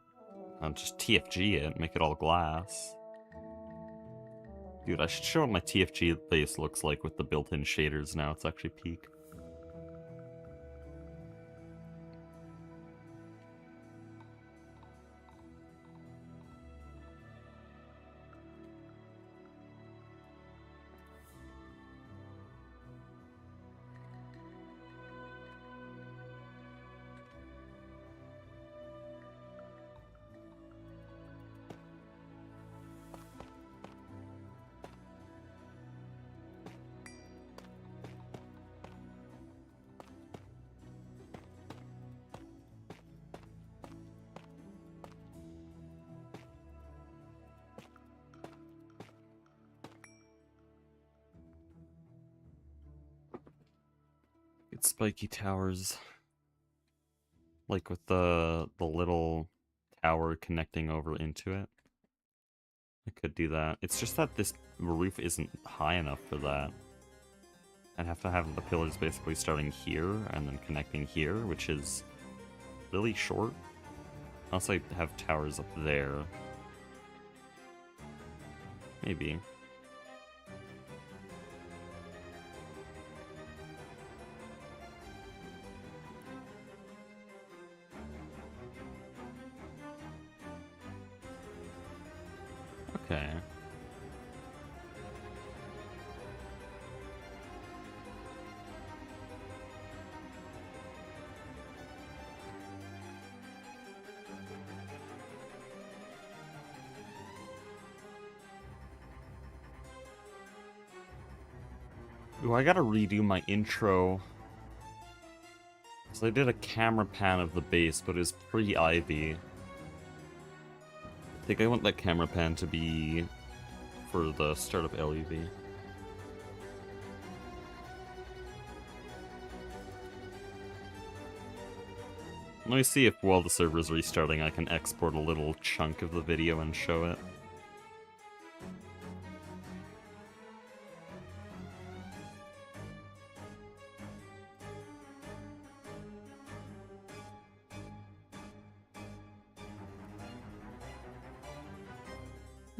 I'll just TFG it, make it all glass. Dude, I should show what my TFG base looks like with the built-in shaders now. It's actually peak. Get spiky towers. Like with the little tower connecting over into it. I could do that. It's just that this roof isn't high enough for that. I'd have to have the pillars basically starting here and then connecting here, which is really short. Unless I have towers up there. Maybe. Okay. Ooh, I gotta redo my intro. So I did a camera pan of the base, but it was pre-Ivy. I think I want that camera pan to be for the start of LEV. Let me see if while the server's restarting I can export a little chunk of the video and show it.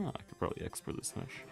Oh, I could probably export this mesh.